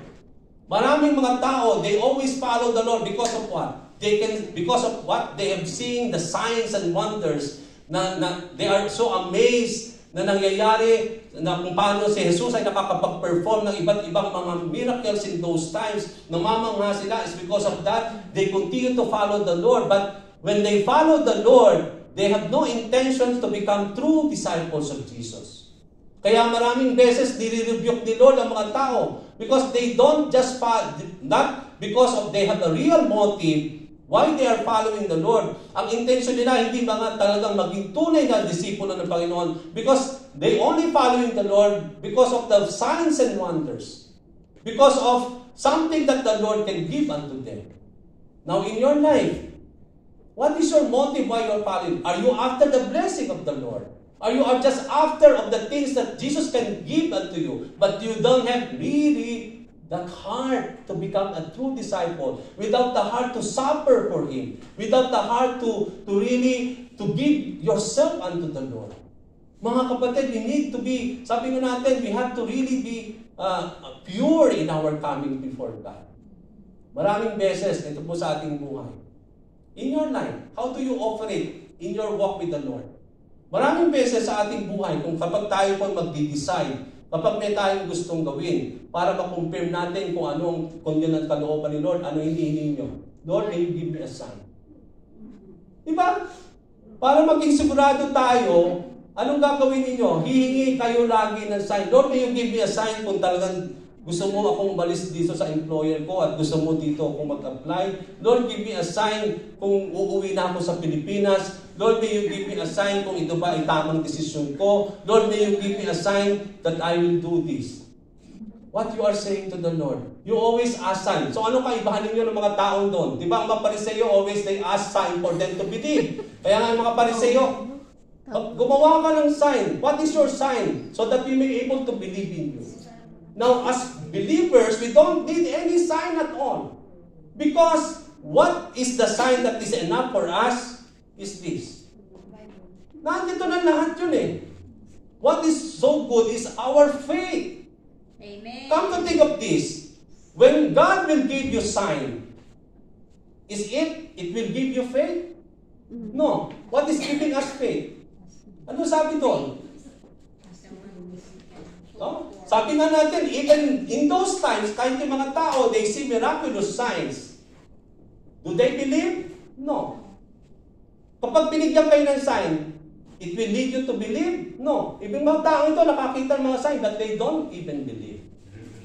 maraming mga tao, they always follow the Lord because of what? Because of what they have seen, the signs and wonders, na they are so amazed na nangyayari, na kung paano si Jesus ay nakakapag-perform ng iba't ibang mga miracles in those times. Namamangha sila is because of that. They continue to follow the Lord. But when they follow the Lord, they have no intentions to become true disciples of Jesus. Kaya maraming beses nire-rebuke ni Lord ang mga tao because they don't just not because of they have a real motive why they are following the Lord. Ang intention nila hindi mga talagang maging tunay na disipulo ng Panginoon because they only following the Lord because of the signs and wonders. Because of something that the Lord can give unto them. Now in your life, what is your motive why you are following? Are you after the blessing of the Lord? Are you just after of the things that Jesus can give unto you, but you don't have really that heart to become a true disciple, without the heart to suffer for Him, without the heart to really to give yourself unto the Lord. Mga kapatid, we need to be, sabi nga natin, we have to really be pure in our coming before God. Maraming beses, ito po sa ating buhay. In your life, how do you operate in your walk with the Lord? Maraming beses sa ating buhay, kung kapag tayo po magdi-decide, kapag may tayong gustong gawin, para ma-confirm natin kung anong kung yun ang kalooban ni Lord, ano hinihiling nyo. Lord, may you give me a sign. Diba? Para maging sigurado tayo, anong gagawin ninyo? Hihingi kayo lagi ng sign. Lord, may you give me a sign kung talagang gusto mo akong umalis dito sa employer ko at gusto mo dito akong mag-apply. Lord, give me a sign kung uuwi na ako sa Pilipinas. Lord, may you give me a sign kung ito ba ay tamang desisyon ko. Lord, may you give me a sign that I will do this. What you are saying to the Lord. You always ask sign. So ano kaibahan ninyo ng mga taong doon? Di ba ang mga Pariseo, always they ask sign for them to believe. Kaya nga ang mga Pariseo, gumawa ka ng sign. What is your sign? So that we may be able to believe in you. Now, as believers, we don't need any sign at all. Because what is the sign that is enough for us is this. Nandito na lahat yun eh. What is so good is our faith. Amen. Come to think of this. When God will give you sign, is it will give you faith? No. What is giving us faith? Ano sabi doon? No? Sabi nga natin, even in those times, kahit yung mga tao, they see miraculous signs. Do they believe? No. Kapag binigyan kayo ng sign, it will lead you to believe? No. Ibang mga tao ito, nakakita ng mga sign, but they don't even believe.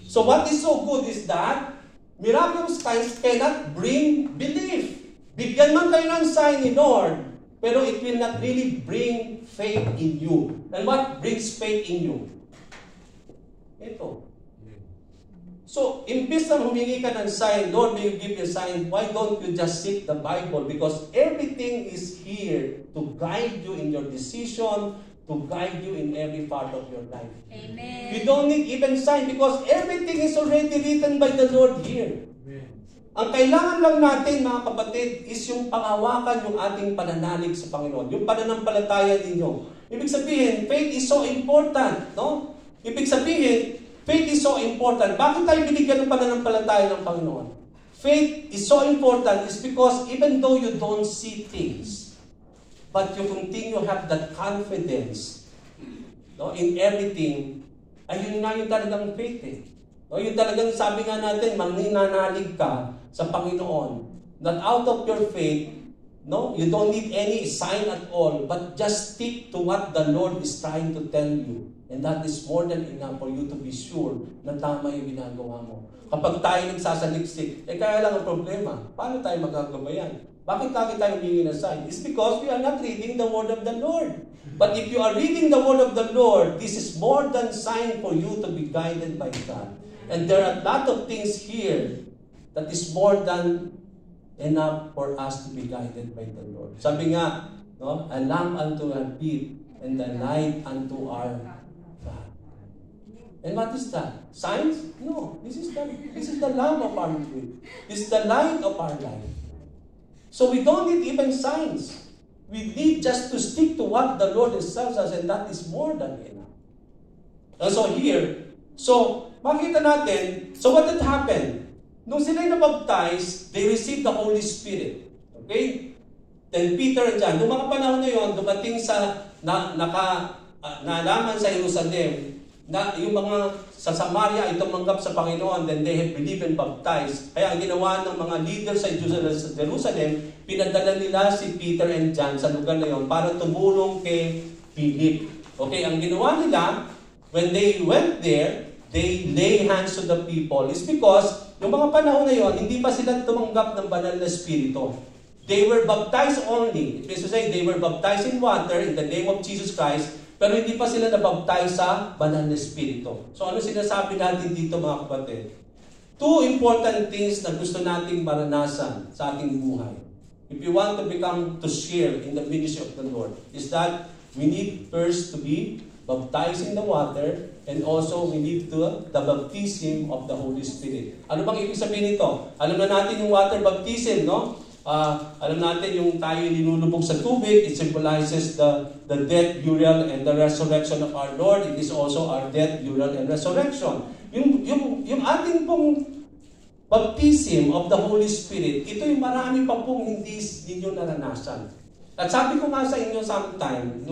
So what is so good is that miraculous signs cannot bring belief. Bigyan man kayo ng sign ni Lord, pero it will not really bring faith in you. And what brings faith in you? Ito. So, imbis na humingi ka ng sign, Lord, may you give me a sign, why don't you just seek the Bible? Because everything is here to guide you in your decision, to guide you in every part of your life. Amen. You don't need even sign because everything is already written by the Lord here. Amen. Ang kailangan lang natin, mga kapatid, is yung pangawakan yung ating pananalig sa Panginoon, yung pananampalataya ninyo. Ibig sabihin, faith is so important, no? Ibig sabihin, faith is so important. Bakit tayo binigyan ng pananampalataya ng Panginoon? Faith is so important is because even though you don't see things, but you continue to have that confidence, no, in everything, ayun nga yung talagang faith eh. No, yung talagang sabi nga natin, manginanalig ka sa Panginoon, that out of your faith, no, you don't need any sign at all, but just stick to what the Lord is trying to tell you. And that is more than enough for you to be sure na tama yung ginagawa mo. Kapag tayo nagsasaliksik, kaya lang ang problema. Paano tayo magagawa yan? Bakit lagi tayo humingi ng sign? It's because we are not reading the Word of the Lord. But if you are reading the Word of the Lord, this is more than sign for you to be guided by God. And there are a lot of things here that is more than enough for us to be guided by the Lord. Sabi nga, no, a lamp unto our feet and the light unto our God. And what is that? Signs? No. This is the lamp of our feet. This is the light of our life. So we don't need even signs. We need just to stick to what the Lord tells us, and that is more than enough. And so here, so makita natin, so what did happen? Nung sila'y nabaptize, they received the Holy Spirit. Okay? Then Peter and John, nung mga panahon na yun, dumating sa nalaman sa Jerusalem, na yung mga sa Samaria ay tumanggap sa Panginoon, then they have believed and baptized. Kaya ang ginawa ng mga leaders sa Jerusalem, pinadala nila si Peter and John sa lugar na yon para tumulong kay Philip. Okay, ang ginawa nila, when they went there, they lay hands to the people. It's because, yung mga panahon na yon, hindi pa sila tumanggap ng banal na Espiritu. They were baptized only. It means to say, they were baptized in water in the name of Jesus Christ, pero hindi pa sila nabaptize sa banal na Espiritu. So ano sinasabi natin dito, mga kapatid? Two important things na gusto nating maranasan sa ating buhay. If you want to share in the ministry of the Lord, is that we need first to be baptized in the water, and also we need the baptism of the Holy Spirit. Ano bang ibig sabihin nito? Alam na natin yung water baptism, no? Alam natin yung tayo nilulubog sa tubig, it symbolizes the death, burial, and the resurrection of our Lord. It is also our death, burial, and resurrection. Yung ating pong baptism of the Holy Spirit, ito yung marami pa pong hindi ninyo naranasan. At sabi ko nga sa inyo sometime,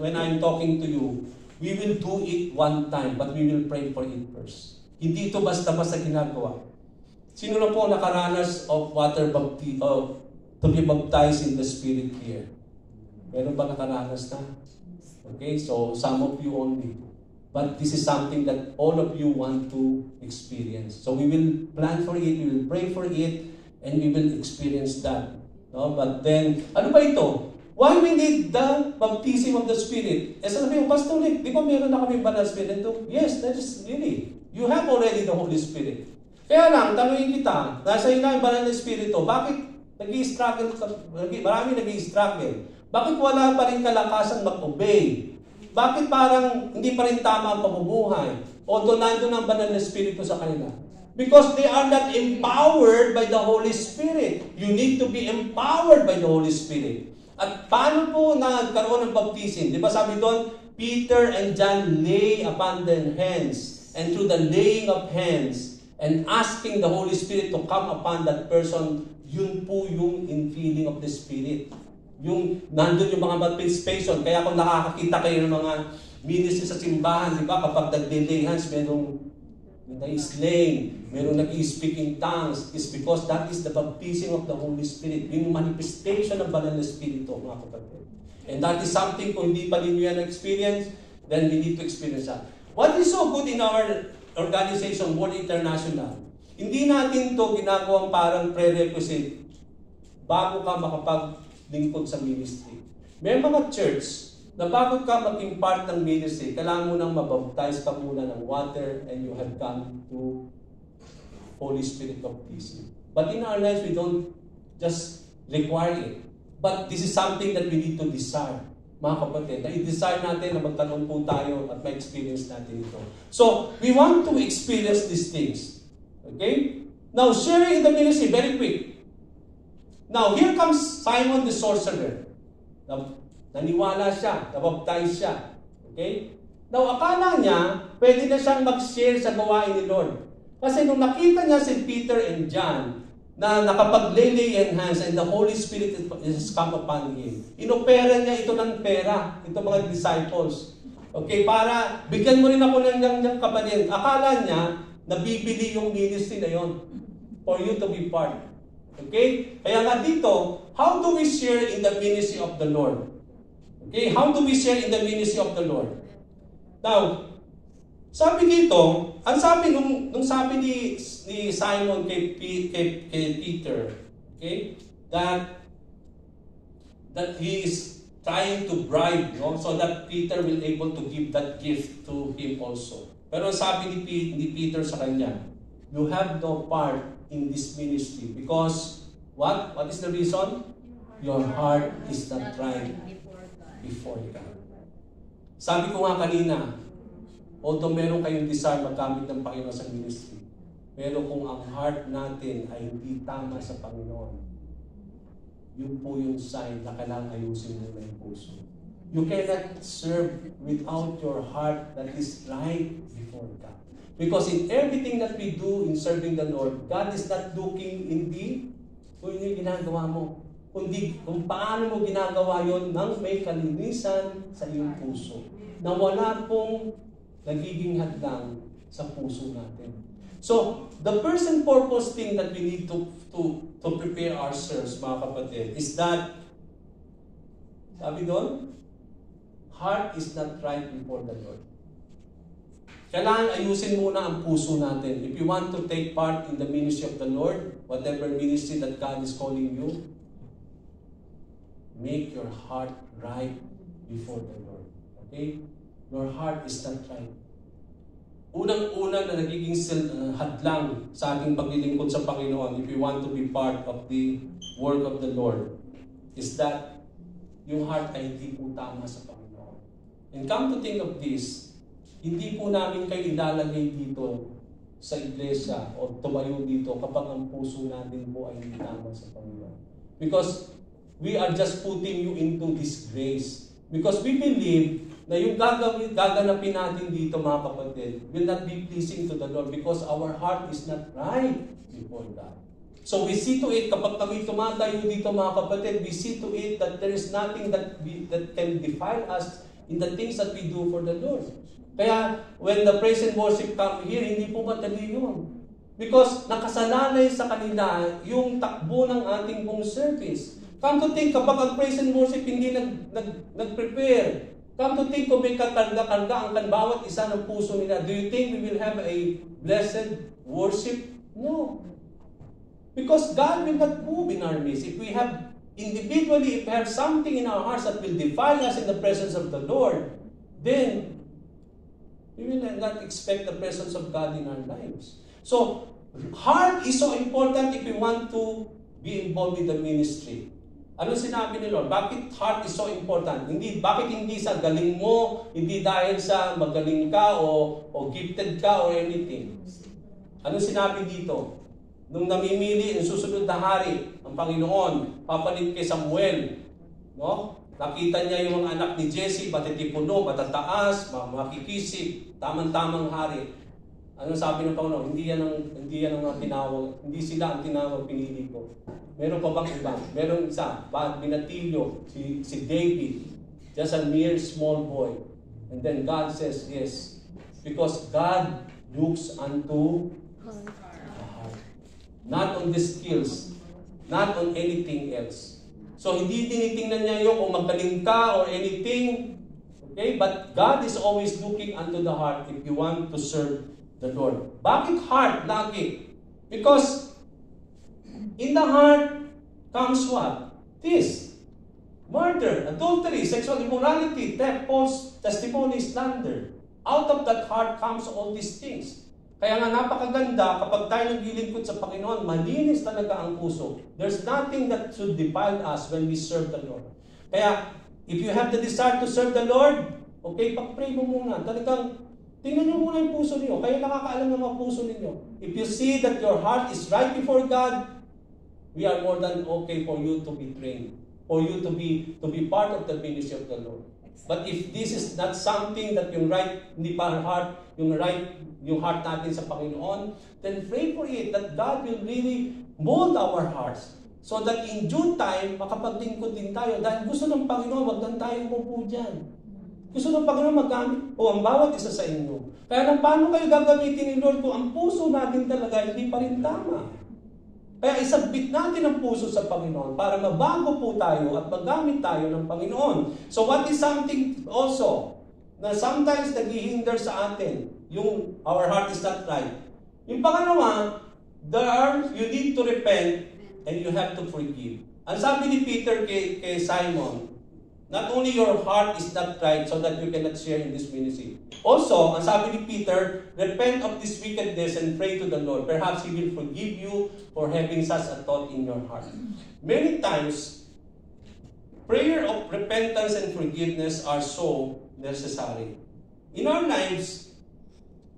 when I'm talking to you, we will do it one time, but we will pray for it first. Hindi ito basta-basta ginagawa. Sino na po nakaranas of water baptism, to be baptized in the Spirit here? Meron ba nakaranas na? Okay, so some of you only. But this is something that all of you want to experience. So we will plan for it, we will pray for it, and we will experience that. No? But then, ano ba ito? Why we need the baptism of the Spirit? Eh sabi mo, Pastor Rick, di ba meron na kami banal Spirit? Yes, that is really. You have already the Holy Spirit. Kaya lang, tanungin kita, nasa ina yung banal na Espiritu, bakit nag-i-struggle? Marami nag-i-struggle. Bakit wala pa rin kalakasan mag-obey? Bakit parang hindi pa rin tama ang pamumuhay? Although nandun ang banal na Espiritu sa kanila. Because they are not empowered by the Holy Spirit. You need to be empowered by the Holy Spirit. At paano po nagkaroon ng baptism? Di ba sabi doon, Peter and John lay upon their hands. And through the laying of hands and asking the Holy Spirit to come upon that person, yun po yung infilling of the Spirit. Yung nandun yung mga manifestation. Kaya kung nakakakita kayo ng mga ministry sa simbahan, di ba, kapag nag-lay hands, merong na-slain, merong nag-i-speak in tongues, is because that is the baptism of the Holy Spirit. Yung manifestation ng banal na Espiritu, mga kapatid. And that is something, kung hindi pa ninyo yan experience, then we need to experience that. What is so good in our organization, World International? Hindi natin to ginagawang parang prerequisite bago ka makapaglingkod sa ministry. May mga church na bago ka maging part ng ministry, kailangan mo nang mabaptize ka muna ng water and you have come to Holy Spirit baptism. But in our lives, we don't just require it. But this is something that we need to desire. Mga kapatid, na i-desire natin na magtanong po tayo at ma-experience natin ito. So, we want to experience these things. Okay? Now, sharing in the ministry, very quick. Now, here comes Simon the sorcerer. Naniwala siya, nabaptize siya. Okay? Now, akala niya, pwede na siyang mag-share sa gawain ni Lord. Kasi nung nakita niya si Peter and John, na nakapag-lay hands and the Holy Spirit has come upon him, inopera niya ito ng pera, ito mga disciples. Okay, para bigyan mo rin ako ng kapanin. Akala niya, nabibili yung ministry na yon for you to be part. Okay? Kaya nga dito, how do we share in the ministry of the Lord? Okay, how do we share in the ministry of the Lord? Now, sabi dito, ang sabi nung sabi ni Simon kay Peter, okay, that he is trying to bribe, no, so that Peter will able to give that gift to him also. Pero sabi ni Peter sa kanya, you have no part in this ministry because what? What is the reason? Your heart is not right before God. Sabi ko nga kanina, although meron kayong desire magkamit ng Panginoon sa ministry, pero kung ang heart natin ay hindi tama sa Panginoon, yun po yung sign na kailangan ayusin mo na yung puso. You cannot serve without your heart that is right before God. Because in everything that we do in serving the Lord, God is not looking kung yung ginagawa mo, kundi kung paano mo ginagawa yon nang may kalinisan sa iyong puso. Na wala pong nagiging hadlang sa puso natin. So, the first and foremost thing that we need to prepare ourselves, mga kapatid, is that, sabi doon, heart is not right before the Lord. Kailangan ayusin muna ang puso natin. If you want to take part in the ministry of the Lord, whatever ministry that God is calling you, make your heart right before the Lord. Okay? Your heart is not right. Unang-una na nagiging hadlang sa ating paglilingkod sa Panginoon, if we want to be part of the work of the Lord, is that yung heart ay hindi po tama sa Panginoon. And come to think of this, hindi po namin kayo ilalagay dito sa iglesia o tumayo dito kapag ang puso natin po ay hindi tama sa Panginoon. Because we are just putting you into this grace. Because we believe na yung gaganapin natin dito, mga kapatid, will not be pleasing to the Lord because our heart is not right before God. So we see to it, kapag kami tumatayo dito, mga kapatid, we see to it that there is nothing that can defile us in the things that we do for the Lord. Kaya, when the praise and worship come here, hindi po madali yun. Because nakasalalay sa kanila yung takbo ng ating pong service. Come to think, kapag ang praise and worship hindi nag-prepare, come to think kung may kakarga-karga ang bawat isa ng puso nila, do you think we will have a blessed worship? No. Because God will not move in our midst. If we have individually, if we have something in our hearts that will defile us in the presence of the Lord, then we will not expect the presence of God in our lives. So, heart is so important if we want to be involved with the ministry. Ano sinabi ni Lord? Bakit heart is so important? Bakit hindi sa galing mo, hindi dahil sa magaling ka o gifted ka or anything? Ano sinabi dito? Nung namimili ang susunod na hari, ang Panginoon, papalit kay Samuel, no? Nakita niya yung mga anak ni Jesse, matitipuno, matataas, makikisip, tamang-tamang hari. Ano sabi ng Panginoon? Hindi yan ang tinawag, hindi sila ang tinawag, pinili ko. Meron pa bang iba? Meron isa, binatilyo, si David, just a mere small boy. And then God says, yes, because God looks unto the heart. Not on the skills, not on anything else. So, hindi tinitingnan niya yung kung magaling ka or anything. Okay? But God is always looking unto the heart if you want to serve the Lord. Bakit heart lagi? Because in the heart comes what? This. Murder, adultery, sexual immorality, theft, false testimony, slander. Out of that heart comes all these things. Kaya nga napakaganda kapag tayo naglilingkod sa Panginoon, malinis talaga ang puso. There's nothing that should defile us when we serve the Lord. Kaya, if you have the desire to serve the Lord, okay, pag-pray mo muna. Talagang, tingnan nyo muna yung puso niyo. Kayo nakakaalam ng mga puso ninyo. If you see that your heart is right before God, we are more than okay for you to be trained. For you to be part of the ministry of the Lord. But if this is not something that yung right, hindi pa heart, yung heart natin sa Panginoon, then pray for it that God will really mold our hearts so that in due time, makapaglingkod din tayo. Dahil gusto ng Panginoon, wag lang tayo umupo dyan. Gusto ng Panginoon magamit ang bawat isa sa inyo. Kaya paano kayo gagamitin ni Lord kung ang puso natin talaga hindi pa rin tama? Kaya isabit natin ang puso sa Panginoon para mabago po tayo at magamit tayo ng Panginoon. So what is something also na sometimes naghihinder sa atin, yung our heart is not right. Yung pangalawa, you need to repent and you have to forgive. Ang sabi ni Peter kay Simon, not only your heart is not right so that you cannot share in this ministry. Also, ang sabi ni Peter, repent of this wickedness and pray to the Lord. Perhaps He will forgive you for having such a thought in your heart. Many times, prayer of repentance and forgiveness are so necessary. In our lives,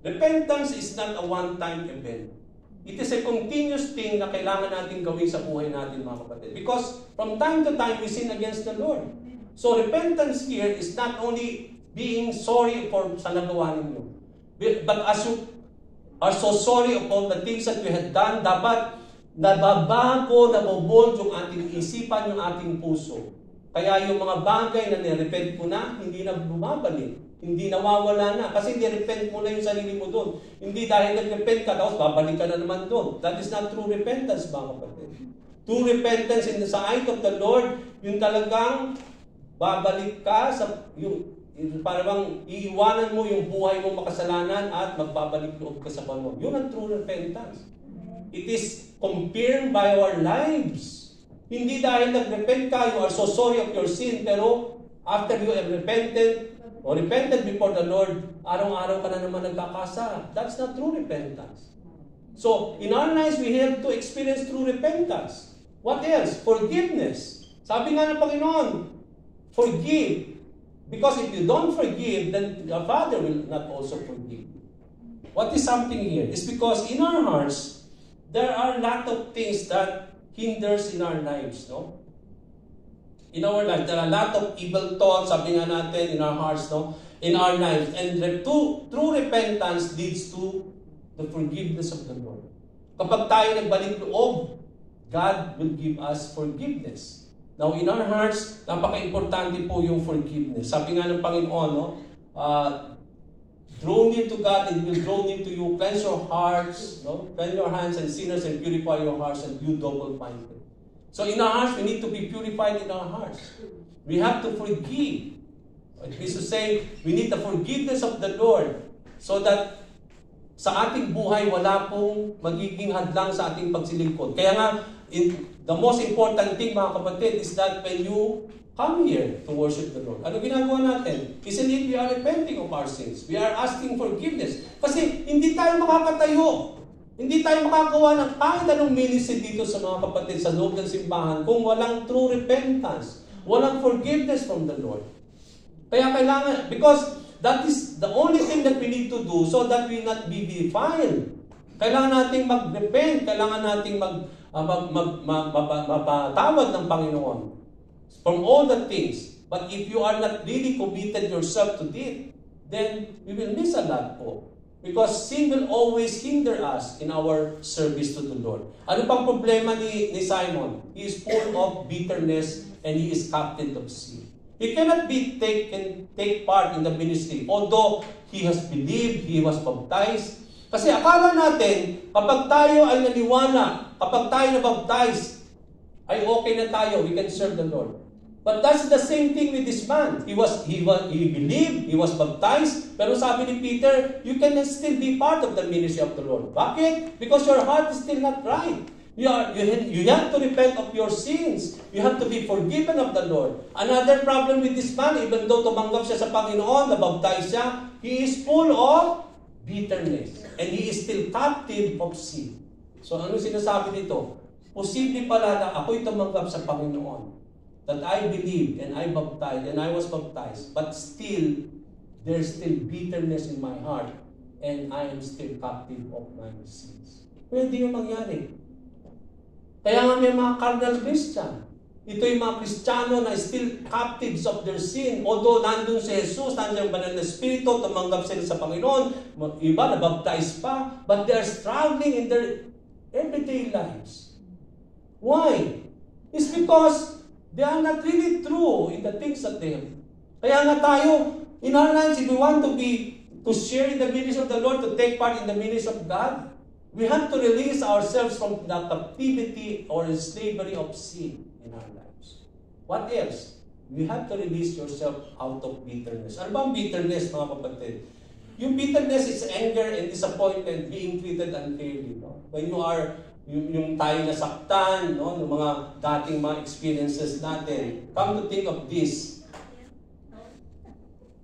repentance is not a one-time event. It is a continuous thing na kailangan natin gawin sa buhay natin, mga kapatid. Because from time to time, we sin against the Lord. So repentance here is not only being sorry for sa nagawa ninyo, but as you are so sorry of all the things that we had done, dapat nababago, nabobold yung ating isipan, yung ating puso. Kaya yung mga bagay na nirepent mo na, hindi na bumabalik. Hindi nawawala na. Kasi nirepent mo na yung sarili mo doon. Hindi dahil nag-repent ka, tapos babalik ka na naman doon. That is not true repentance, mga kapatid. True repentance in the sight of the Lord, yung talagang babalik ka sa yung para bang iiwanan mo yung buhay mong makasalanan at magbabalik loob ka sa Panginoon. Yun ang true repentance. It is confirmed by our lives. Hindi dahil nag-repent ka, you are so sorry of your sin, pero after you have repented before the Lord, araw-araw ka na naman nagkakasala. That's not true repentance. So, in our lives, we have to experience true repentance. What else? Forgiveness. Sabi nga ng Panginoon, forgive Because if you don't forgive, then your Father will not also forgive you. What is something here? It's because in our hearts, there are a lot of things that hinders in our lives, no? In our life, there are a lot of evil thoughts, sabi nga natin, in our hearts, no? In our lives. And true repentance leads to the forgiveness of the Lord. Kapag tayo nagbalik loob, God will give us forgiveness. Now, in our hearts, napaka-importante po yung forgiveness. Sabi nga ng Panginoon, no? Draw near to God and He will draw near to you. Cleanse your hearts, no? Cleanse your hands and sinners and purify your hearts and you double-minded. So in our hearts, we need to be purified in our hearts. We have to forgive. It means to say, we need the forgiveness of the Lord so that sa ating buhay, wala pong magiging hadlang sa ating pagsilingkod. Kaya nga, the most important thing, mga kapatid, is that when you come here to worship the Lord, ano ginagawa natin? Isn't it we are repenting of our sins? We are asking forgiveness. Kasi hindi tayo makakatayo. Hindi tayo makagawa ng kahit anong ministry dito sa mga kapatid sa loob ng simbahan kung walang true repentance, walang forgiveness from the Lord. Kaya kailangan, because that is the only thing that we need to do so that we not be defiled. Kailangan nating mag-repent, kailangan nating mapatawad ng Panginoon from all the things. But if you are not really committed yourself to it, then we will miss a lot po. Because sin will always hinder us in our service to the Lord. Ano pang problema ni Simon? He is full of bitterness and he is captain of sin. He cannot take part in the ministry. Although he has believed, he was baptized. Kasi akala natin, kapag tayo ay naniwala, kapag tayo na-baptize, ay okay na tayo, we can serve the Lord. But that's the same thing with this man. He believed, he was baptized, pero sabi ni Peter, you can still be part of the ministry of the Lord. Bakit? Because your heart is still not right. You have to repent of your sins. You have to be forgiven of the Lord. Another problem with this man, even though tumanggap siya sa Panginoon, nabaptize siya, he is full of bitterness. And he is still captive of sin. So ano sinasabi dito? Posible pala na ako'y tumanggap sa Panginoon. That I believed and I baptized and I was baptized, but still, there's still bitterness in my heart and I am still captive of my sins. Pwede yung mangyari. Kaya nga may mga carnal Christian. Ito yung mga Kristiyano na still captives of their sin. Although nandun si Jesus, nandun yung banal na Espiritu, tumanggap sila sa Panginoon, iba nabaptize pa, but they are struggling in their everyday lives. Why? It's because they are not really true in the things that they have. Kaya nga tayo, in our lives, if we want to share in the ministry of the Lord, to take part in the ministry of God, we have to release ourselves from the captivity or slavery of sin in our lives. What else? You have to release yourself out of bitterness. Ano bang bitterness, mga kapatid? Yung bitterness is anger and disappointment, being treated unfairly. No? When you are yung tayo nasaktan, no, yung mga dating mga experiences natin. Come to think of this.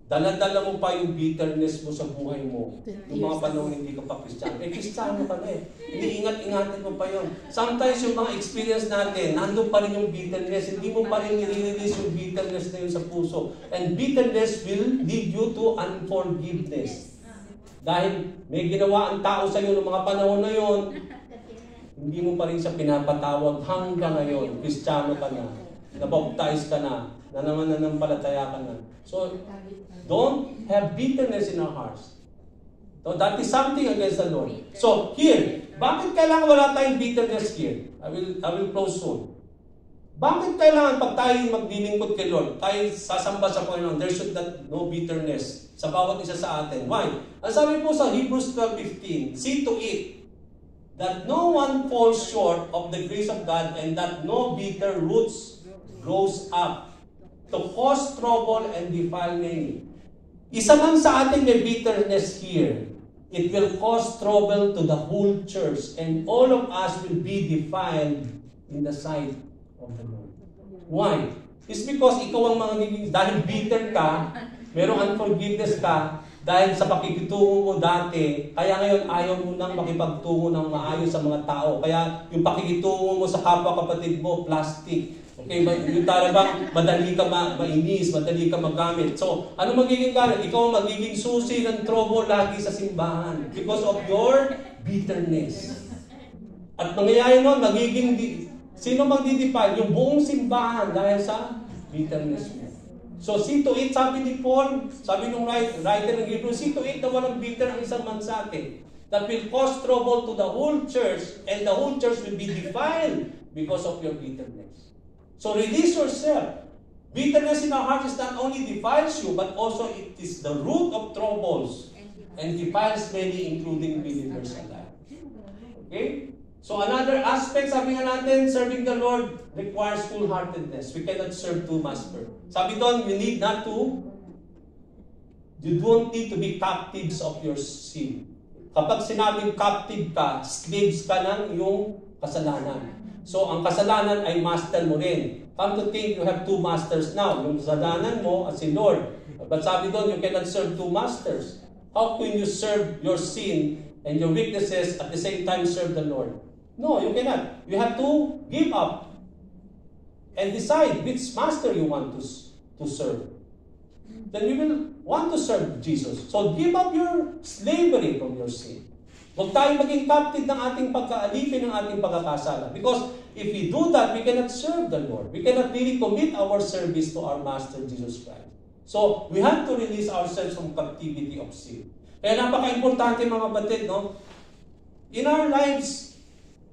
Dala-dala mo pa yung bitterness mo sa buhay mo. Yung mga panahon hindi ka pa Kristiyano. Kristiyano ka na eh. Iniingat-ingatan mo pa yun. Sometimes yung mga experience natin, nandun pa rin yung bitterness. Hindi mo pa rin i-release yung bitterness na yun sa puso. And bitterness will lead you to unforgiveness. Dahil may ginawa ang tao sa iyo ng mga panahon na yun, hindi mo pa rin siya pinapatawag hanggang ngayon. Kristiyano ka na, nabaptize ka na nananampalataya ka na. So, don't have bitterness in our hearts. So, that is something against the Lord. So, here, bakit kailangan wala tayong bitterness here? I will close soon. Bakit kailangan pag tayo maglilingkod kay Lord, tayo sasamba sa Panginoon, there should no bitterness sa bawat isa sa atin? Why? Ang sabi po sa Hebrews 12:15, see to it that no one falls short of the grace of God and that no bitter roots grows up to cause trouble and defile many. Isa man sa atin may bitterness here, it will cause trouble to the whole church and all of us will be defiled in the sight of the Lord. Why? It's because ikaw ang dahil bitter ka, merong unforgiveness ka, dahil sa pakikitungo mo dati, kaya ngayon ayaw mo nang makipagtungo ng maayos sa mga tao. Kaya yung pakikitungo mo sa kapwa kapatid mo, plastic. Okay, yung talagang madali ka mainis, madali ka magamit. So, ano magiging galit? Ikaw ang magiging susi ng trouble lagi sa simbahan because of your bitterness. At mangyayari nun, sino magdidepile? Yung buong simbahan dahil sa bitterness mo. So, see to it, sabi ni Paul, sabi nung writer ng Hebrew, see to it na walang bitter ang isang man sa atin. That will cause trouble to the whole church, and the whole church will be defiled because of your bitterness. So release yourself. Bitterness in our hearts is not only defiles you, but also it is the root of troubles and defiles many, including believers alike. Okay? So another aspect, sabi nga natin, serving the Lord requires full-heartedness. We cannot serve two masters. Sabi doon, you don't need to be captives of your sin. Kapag sinabing captive ka, slaves ka ng iyong kasalanan. So, ang kasalanan ay master mo rin. Come to think, you have two masters now. Yung kasalanan mo at si Lord. But sabi doon, you cannot serve two masters. How can you serve your sin and your weaknesses at the same time serve the Lord? No, you cannot. You have to give up and decide which master you want to serve. Then you will want to serve Jesus. So, give up your slavery from your sin. Huwag tayo maging captive ng ating pagkaalipin ng ating pagkakasala. Because if we do that, we cannot serve the Lord. We cannot really commit our service to our Master Jesus Christ. So, we have to release ourselves from captivity of sin. Kaya napaka-importante mga batid, no? In our lives,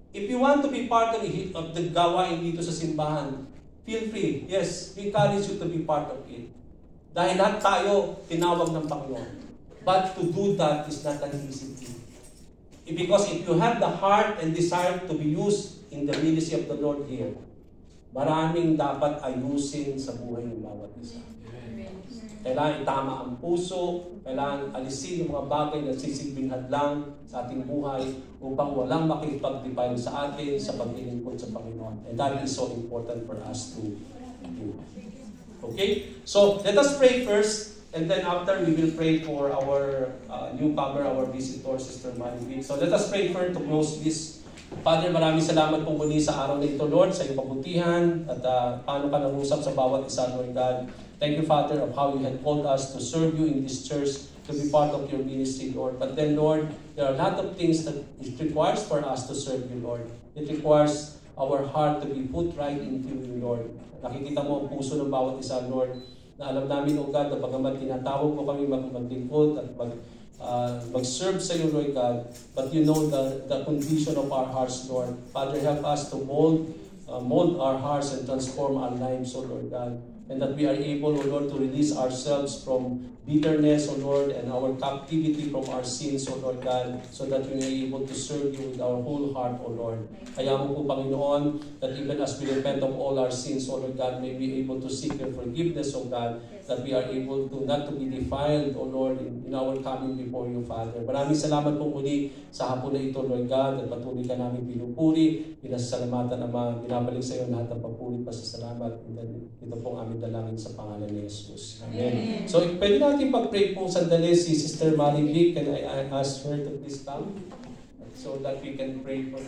if you want to be part of the gawain dito sa simbahan, feel free. Yes, we encourage you to be part of it. Dahil lahat tayo tinawag ng Panginoon. But to do that is not an easy thing. Because if you have the heart and desire to be used in the ministry of the Lord here, maraming dapat ayusin sa buhay ng bawat isa. Kailangan itama ang puso, kailangan alisin yung mga bagay na sisilbing hadlang sa ating buhay upang walang makipag-defile sa atin sa pag-ilingkod sa Panginoon. And that is so important for us to do. Okay? So, let us pray first. And then after, we will pray for our newcomer, our visitor, Sister Maribel. So let us pray for to close this. Father, maraming salamat po muli sa araw na ito, Lord, sa iyong kabutihan at paano ka nangusap sa bawat isa, Lord God. Thank you, Father, of how you had called us to serve you in this church, to be part of your ministry, Lord. But then, Lord, there are a lot of things that it requires for us to serve you, Lord. It requires our heart to be put right into you, Lord. Nakikita mo ang puso ng bawat isa, Lord, na alam namin, O God, na pagamat tinatawag mo kami maglingkod at mag-serve sa iyo, Lord God, but you know the condition of our hearts, Lord. Father, help us to mold our hearts and transform our lives, O Lord God, and that we are able, O Lord, to release ourselves from bitterness, O Lord, and our captivity from our sins, O Lord God, so that we are able to serve you with our whole heart, O Lord. Kaya mo po, Panginoon, that even as we repent of all our sins, O Lord God, may be able to seek your forgiveness, O God, that we are able to not to be defiled, O Lord, in our coming before you, Father. Maraming salamat po muli sa hapon na ito, Lord God, at patuloy ka namin pinupuri, pinasasalamatan, Ama, binabalik sa iyo lahat ng pagpuri, pasasalamat, and then ito pong aming dalangin sa pangalan ni Jesus. Amen. So, pwede natin pag-pray po sandali si Sister Maribel. Can I ask her to please come? So that we can pray for